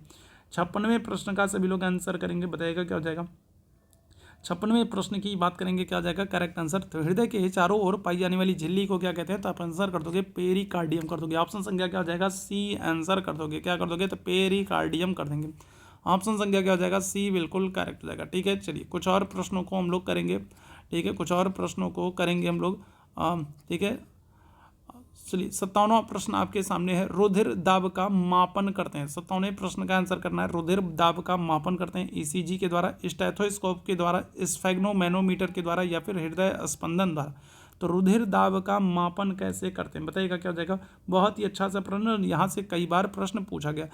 56वें प्रश्न का सभी लोग आंसर करेंगे, बताइएगा क्या हो जाएगा। 56वें प्रश्न की बात करेंगे, क्या हो जाएगा करेक्ट आंसर, तो हृदय के चारों ओर पाई जाने वाली झिल्ली को क्या कहते हैं, तो आप आंसर कर दोगे पेरिकार्डियम कर दोगे। ऑप्शन संख्या क्या हो जाएगा, सी आंसर कर दोगे, क्या कर दोगे, तो पेरिकार्डियम कर देंगे। ऑप्शन संख्या क्या हो जाएगा, सी बिल्कुल करेक्ट हो जाएगा। ठीक है, चलिए कुछ और प्रश्नों को हम लोग करेंगे। ठीक है, कुछ और प्रश्नों को करेंगे हम लोग। ठीक है, चलिए 57वां प्रश्न आपके सामने है, रुधिर दाब का मापन करते हैं। 57वें प्रश्न का आंसर करना है, रुधिर दाब का मापन करते हैं ईसीजी के द्वारा, स्टेथोस्कोप के द्वारा, स्फेग्नोमैनोमीटर के द्वारा या फिर हृदय स्पंदन द्वारा। तो रुधिर दाब का मापन कैसे करते हैं बताइएगा, क्या हो जाएगा। बहुत ही अच्छा सा प्रश्न, यहाँ से कई बार प्रश्न पूछा गया।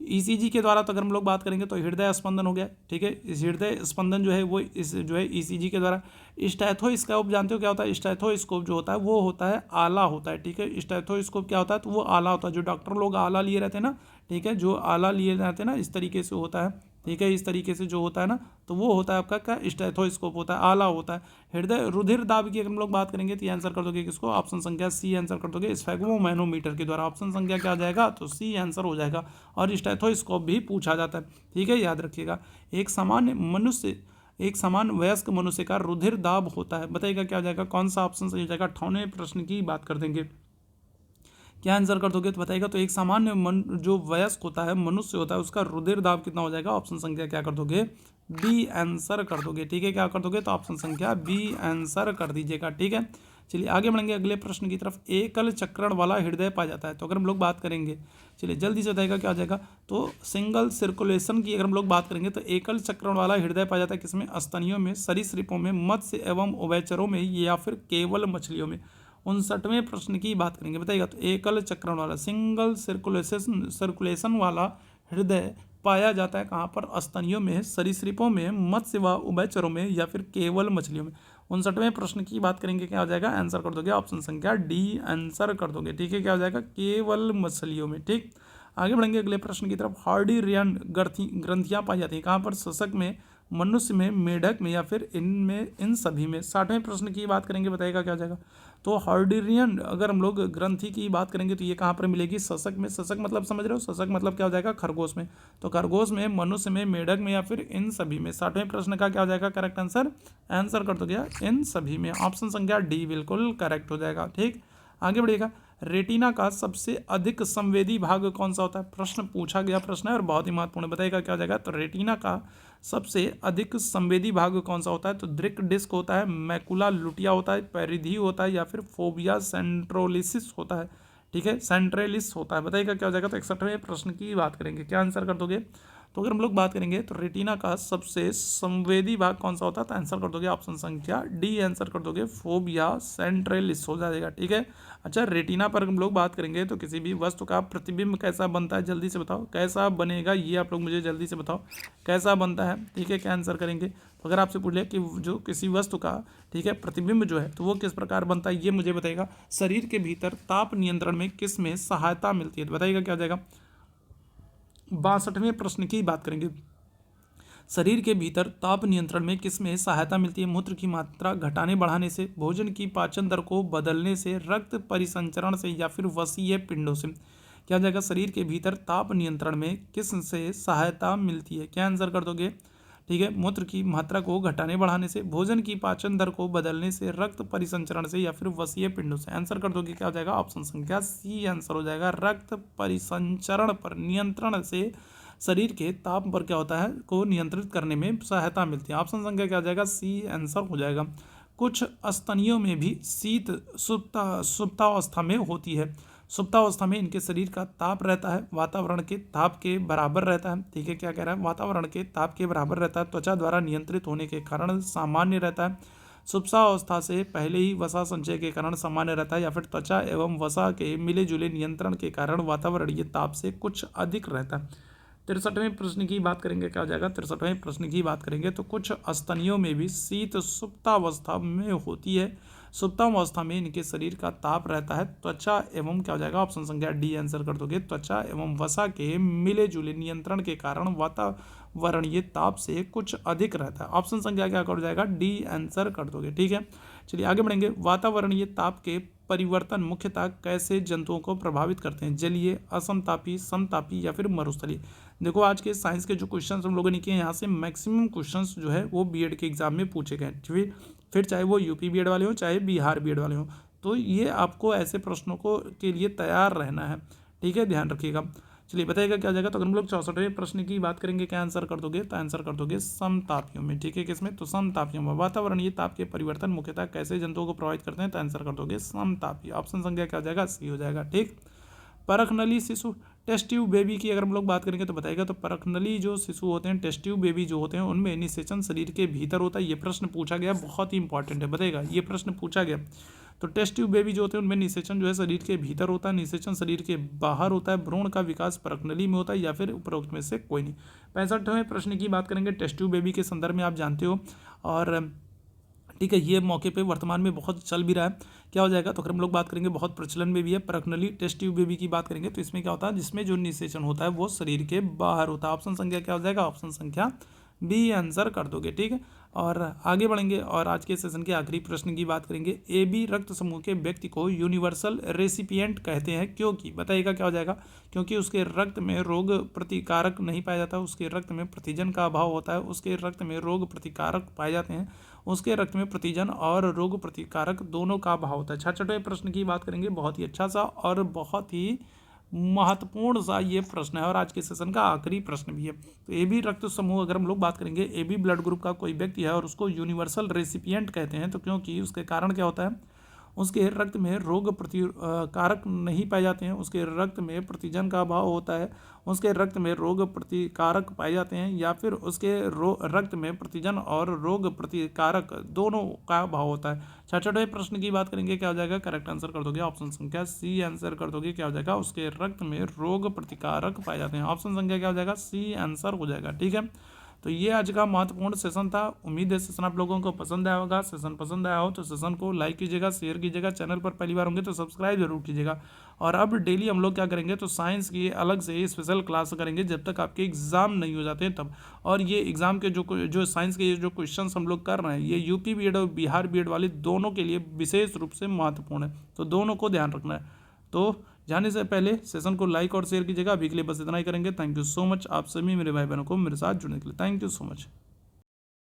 ईसीजी के द्वारा तो अगर हम लोग बात करेंगे तो हृदय स्पंदन हो गया। ठीक है, इस हृदय स्पंदन जो है वो इस जो है ईसीजी के द्वारा। स्टेथोस्कोप जानते हो क्या होता है, स्टेथोस्कोप जो होता है वो होता है आला होता है। ठीक है, स्टेथोस्कोप क्या होता है, तो वो आला होता है, जो डॉक्टर लोग आला लिए रहते हैं ना। ठीक है, जो आला लिए रहते हैं ना, इस तरीके से होता है। ठीक है, इस तरीके से जो होता है ना, तो वो होता है आपका क्या, स्टेथोस्कोप होता है, आला होता है। हृदय रुधिर दाब की अगर हम लोग बात करेंगे तो ये आंसर कर दोगे किसको, ऑप्शन संख्या सी आंसर कर दोगे, स्फेग्नोमैनोमीटर के द्वारा। ऑप्शन संख्या क्या आ जाएगा, तो सी आंसर हो जाएगा। और स्टेथोस्कोप भी पूछा जाता है। ठीक है, याद रखिएगा। एक समान वयस्क मनुष्य का रुधिर दाब होता है, बताइएगा क्या हो जाएगा, कौन सा ऑप्शन सही हो जाएगा। 58वें प्रश्न की बात कर देंगे, क्या आंसर कर दोगे, तो बताइएगा। तो एक सामान्य जो वयस्क होता है, मनुष्य होता है, उसका रुधिर दाब कितना हो जाएगा। ऑप्शन संख्या क्या कर दोगे, बी आंसर कर दोगे। ठीक है, क्या कर दोगे, तो ऑप्शन संख्या बी आंसर कर दीजिएगा। ठीक है, चलिए आगे बढ़ेंगे अगले प्रश्न की तरफ। एकल चक्रण वाला हृदय पाया जाता है, तो अगर हम लोग बात करेंगे, चलिए जल्दी से बताइएगा क्या हो जाएगा। तो सिंगल सर्कुलेशन की अगर हम लोग बात करेंगे तो एकल चक्रण वाला हृदय पाया जाता है किसमें, स्तनियों में, सरीसृपों में, मत्स्य एवं उभयचरों में या फिर केवल मछलियों में। 59वें प्रश्न की बात करेंगे, बताइएगा। तो एकल चक्रण वाला सिंगल सर्कुलेशन वाला हृदय पाया जाता है कहाँ पर, स्तनियों में, सरीसृपों में, मत्स्य व उभयचरों में या फिर केवल मछलियों में। 59वें प्रश्न की बात करेंगे, क्या हो जाएगा, आंसर कर दोगे ऑप्शन संख्या डी आंसर कर दोगे। ठीक है, क्या हो जाएगा, केवल मछलियों में। ठीक, आगे बढ़ेंगे अगले प्रश्न की तरफ। हार्डियन ग्रंथियां पाई जाती हैं कहाँ पर, शशक में, मनुष्य में, मेढक में या फिर इनमें, इन सभी में। 60वें प्रश्न की बात करेंगे, बताइएगा क्या हो जाएगा। तो हार्डियन अगर हम लोग ग्रंथि की बात करेंगे तो ये कहाँ पर मिलेगी, शशक में। शशक मतलब समझ रहे हो, शशक मतलब क्या हो जाएगा, खरगोश में। तो खरगोश में, मनुष्य में, मेढक में या फिर इन सभी में। 60वें प्रश्न का क्या हो जाएगा करेक्ट आंसर, आंसर कर दो गया इन सभी में। ऑप्शन संख्या डी बिल्कुल करेक्ट हो जाएगा। ठीक, आगे बढ़िएगा। रेटिना का सबसे अधिक संवेदी भाग कौन सा होता है, प्रश्न पूछा गया प्रश्न है और बहुत ही महत्वपूर्ण, बताइएगा क्या हो जाएगा। तो रेटिना का सबसे अधिक संवेदी भाग कौन सा होता है, तो दृक डिस्क होता है, मैकुला लुटिया होता है, पेरिधी होता है या फिर फोबिया सेंट्रोलिसिस होता है। ठीक है, सेंट्रेलिस होता है, बताइएगा क्या हो जाएगा। तो 61वें प्रश्न की बात करेंगे, क्या आंसर कर दोगे। तो अगर हम लोग बात करेंगे तो रेटिना का सबसे संवेदी भाग कौन सा होता है, तो आंसर कर दोगे ऑप्शन संख्या डी, आंसर कर दोगे फोबिया सेंट्रलिस हो जाएगा। ठीक है। अच्छा, रेटिना पर हम लोग बात करेंगे तो किसी भी वस्तु का प्रतिबिंब कैसा बनता है, जल्दी से बताओ कैसा बनेगा, ये आप लोग मुझे जल्दी से बताओ कैसा बनता है। ठीक है, क्या आंसर करेंगे। तो अगर आपसे पूछ ले कि जो किसी वस्तु का, ठीक है, प्रतिबिंब जो है तो वो किस प्रकार बनता है, ये मुझे बताएगा। शरीर के भीतर ताप नियंत्रण में किस में सहायता मिलती है, तो बताइएगा क्या हो जाएगा। 62वें प्रश्न की बात करेंगे। शरीर के भीतर ताप नियंत्रण में किस में सहायता मिलती है, मूत्र की मात्रा घटाने बढ़ाने से, भोजन की पाचन दर को बदलने से, रक्त परिसंचरण से, या फिर वसीय पिंडों से। क्या हो जाएगा, शरीर के भीतर ताप नियंत्रण में किस से सहायता मिलती है, क्या आंसर कर दोगे। ठीक है, मूत्र की मात्रा को घटाने बढ़ाने से, भोजन की पाचन दर को बदलने से, रक्त परिसंचरण से, या फिर वसीय पिंडों से। आंसर कर दोगे क्या हो जाएगा, ऑप्शन संख्या सी आंसर हो जाएगा। रक्त परिसंचरण पर नियंत्रण से शरीर के ताप पर क्या होता है को नियंत्रित करने में सहायता मिलती है। ऑप्शन संख्या क्या हो जाएगा, सी आंसर हो जाएगा। कुछ स्तनियों में भी शीत सुप्तावस्था में होती है। सुप्तावस्था में इनके शरीर का ताप रहता है वातावरण के ताप के बराबर रहता है। ठीक है, क्या कह रहा है, वातावरण के ताप के बराबर रहता है, त्वचा द्वारा नियंत्रित होने के कारण सामान्य रहता है। सुप्तावस्था से पहले ही वसा संचय के कारण सामान्य रहता है, या फिर त्वचा एवं वसा के मिले जुले नियंत्रण के कारण वातावरणीय ताप से कुछ अधिक रहता है। 63वें प्रश्न की बात करेंगे, क्या हो जाएगा, 63वें प्रश्न की बात करेंगे तो कुछ स्तनियों में भी शीत सुप्तावस्था में होती है। सुप्तावस्था में इनके शरीर का ताप रहता है, त्वचा एवं क्या हो जाएगा, ऑप्शन संख्या डी आंसर कर दोगे। त्वचा एवं वसा के मिले जुले नियंत्रण के कारण वातावरणीय ताप से कुछ अधिक रहता है। ऑप्शन संख्या क्या कर जाएगा, डी आंसर कर दोगे। ठीक है, चलिए आगे बढ़ेंगे। वातावरणीय ताप के परिवर्तन मुख्यतः कैसे जंतुओं को प्रभावित करते हैं, जलीय, असमतापी, समतापी, या फिर मरुस्थलीय। देखो, आज के साइंस के जो क्वेश्चंस हम लोगों ने किए, यहाँ से मैक्सिमम क्वेश्चंस जो है वो बीएड के एग्जाम में पूछे गए। फिर चाहे वो यूपी बीएड वाले हो चाहे बिहार बीएड वाले हो, तो ये आपको ऐसे प्रश्नों को के लिए तैयार रहना है। ठीक है, ध्यान रखिएगा। चलिए बताइएगा क्या हो जाएगा। तो अगर हम लोग 64वें प्रश्न की बात करेंगे, क्या आंसर कर दोगे, तो आंसर कर दोगे समतापियों में। ठीक है, किसमें, तो समतापियों में। वातावरणीय ताप के परिवर्तन मुख्यतः कैसे जंतुओं को प्रभावित करते हैं, तो आंसर कर दोगे समतापी। ऑप्शन संख्या क्या हो जाएगा, सी हो जाएगा। ठीक, परखनली शिशु, टेस्ट ट्यूब बेबी की अगर हम लोग बात करेंगे तो बताएगा। तो परखनली जो शिशु होते हैं, टेस्ट ट्यूब बेबी जो होते हैं, उनमें निषेचन शरीर के भीतर होता है। ये प्रश्न पूछा गया, बहुत ही इंपॉर्टेंट है, बताएगा, ये प्रश्न पूछा गया। तो टेस्ट ट्यूब बेबी जो होते हैं उनमें निषेचन जो है शरीर के भीतर होता है, निषेचन शरीर के बाहर होता है। भ्रूण का विकास परखनली में होता है, या फिर उपरोक्त में से कोई नहीं। 65वें प्रश्न की बात करेंगे, टेस्ट ट्यूब बेबी के संदर्भ में आप जानते हो, और ठीक है, ये मौके पे वर्तमान में बहुत चल भी रहा है। क्या हो जाएगा, तो अगर हम लोग बात करेंगे बहुत प्रचलन में भी है। परखनली टेस्ट ट्यूब बेबी की बात करेंगे तो इसमें क्या होता है, जिसमें जो निषेचन होता है वो शरीर के बाहर होता है। ऑप्शन संख्या क्या हो जाएगा, ऑप्शन संख्या बी आंसर कर दोगे। ठीक है, और आगे बढ़ेंगे और आज के सेशन के आखिरी प्रश्न की बात करेंगे। ए बी रक्त समूह के व्यक्ति को यूनिवर्सल रेसिपिएंट कहते हैं, क्योंकि बताइएगा क्या हो जाएगा, क्योंकि उसके रक्त में रोग प्रतिकारक नहीं पाया जाता, उसके रक्त में प्रतिजन का अभाव होता है, उसके रक्त में रोग प्रतिकारक पाए जाते हैं, उसके रक्त में प्रतिजन और रोग प्रतिकारक दोनों का अभाव होता है। 66वें प्रश्न की बात करेंगे, बहुत ही अच्छा सा और बहुत ही महत्वपूर्ण सा ये प्रश्न है, और आज के सेशन का आखिरी प्रश्न भी है। तो ए बी रक्त समूह अगर हम लोग बात करेंगे, ए बी ब्लड ग्रुप का कोई व्यक्ति है और उसको यूनिवर्सल रेसिपिएंट कहते हैं, तो क्योंकि उसके कारण क्या होता है, उसके रक्त में रोग प्रतिकारक नहीं पाए जाते हैं, उसके रक्त में प्रतिजन का अभाव होता है, उसके रक्त में रोग प्रतिकारक पाए जाते हैं, या फिर उसके रक्त में प्रतिजन और रोग प्रतिकारक दोनों का अभाव होता है। 66वें प्रश्न की बात करेंगे, क्या हो जाएगा, करेक्ट आंसर कर दोगे, ऑप्शन संख्या सी आंसर कर दोगे। क्या हो जाएगा, उसके रक्त में रोग प्रतिकारक पाए जाते हैं। ऑप्शन संख्या क्या हो जाएगा, सी आंसर हो जाएगा। ठीक है, तो ये आज का महत्वपूर्ण सेशन था। उम्मीद है सेशन आप लोगों को पसंद आया होगा। सेशन पसंद आया हो तो सेशन को लाइक कीजिएगा, शेयर कीजिएगा, चैनल पर पहली बार होंगे तो सब्सक्राइब जरूर कीजिएगा। और अब डेली हम लोग क्या करेंगे, तो साइंस की अलग से स्पेशल क्लास करेंगे जब तक आपके एग्जाम नहीं हो जाते हैं तब। और ये एग्जाम के जो साइंस के जो क्वेश्चन हम लोग कर रहे हैं, ये यूपी बीएड और बिहार बीएड वाले दोनों के लिए विशेष रूप से महत्वपूर्ण है, तो दोनों को ध्यान रखना है। तो जाने से पहले सेशन को लाइक और शेयर कीजिएगा। अभी के लिए बस इतना ही करेंगे। थैंक यू सो मच आप सभी मेरे भाई बहनों को मेरे साथ जुड़ने के लिए। Thank you so much.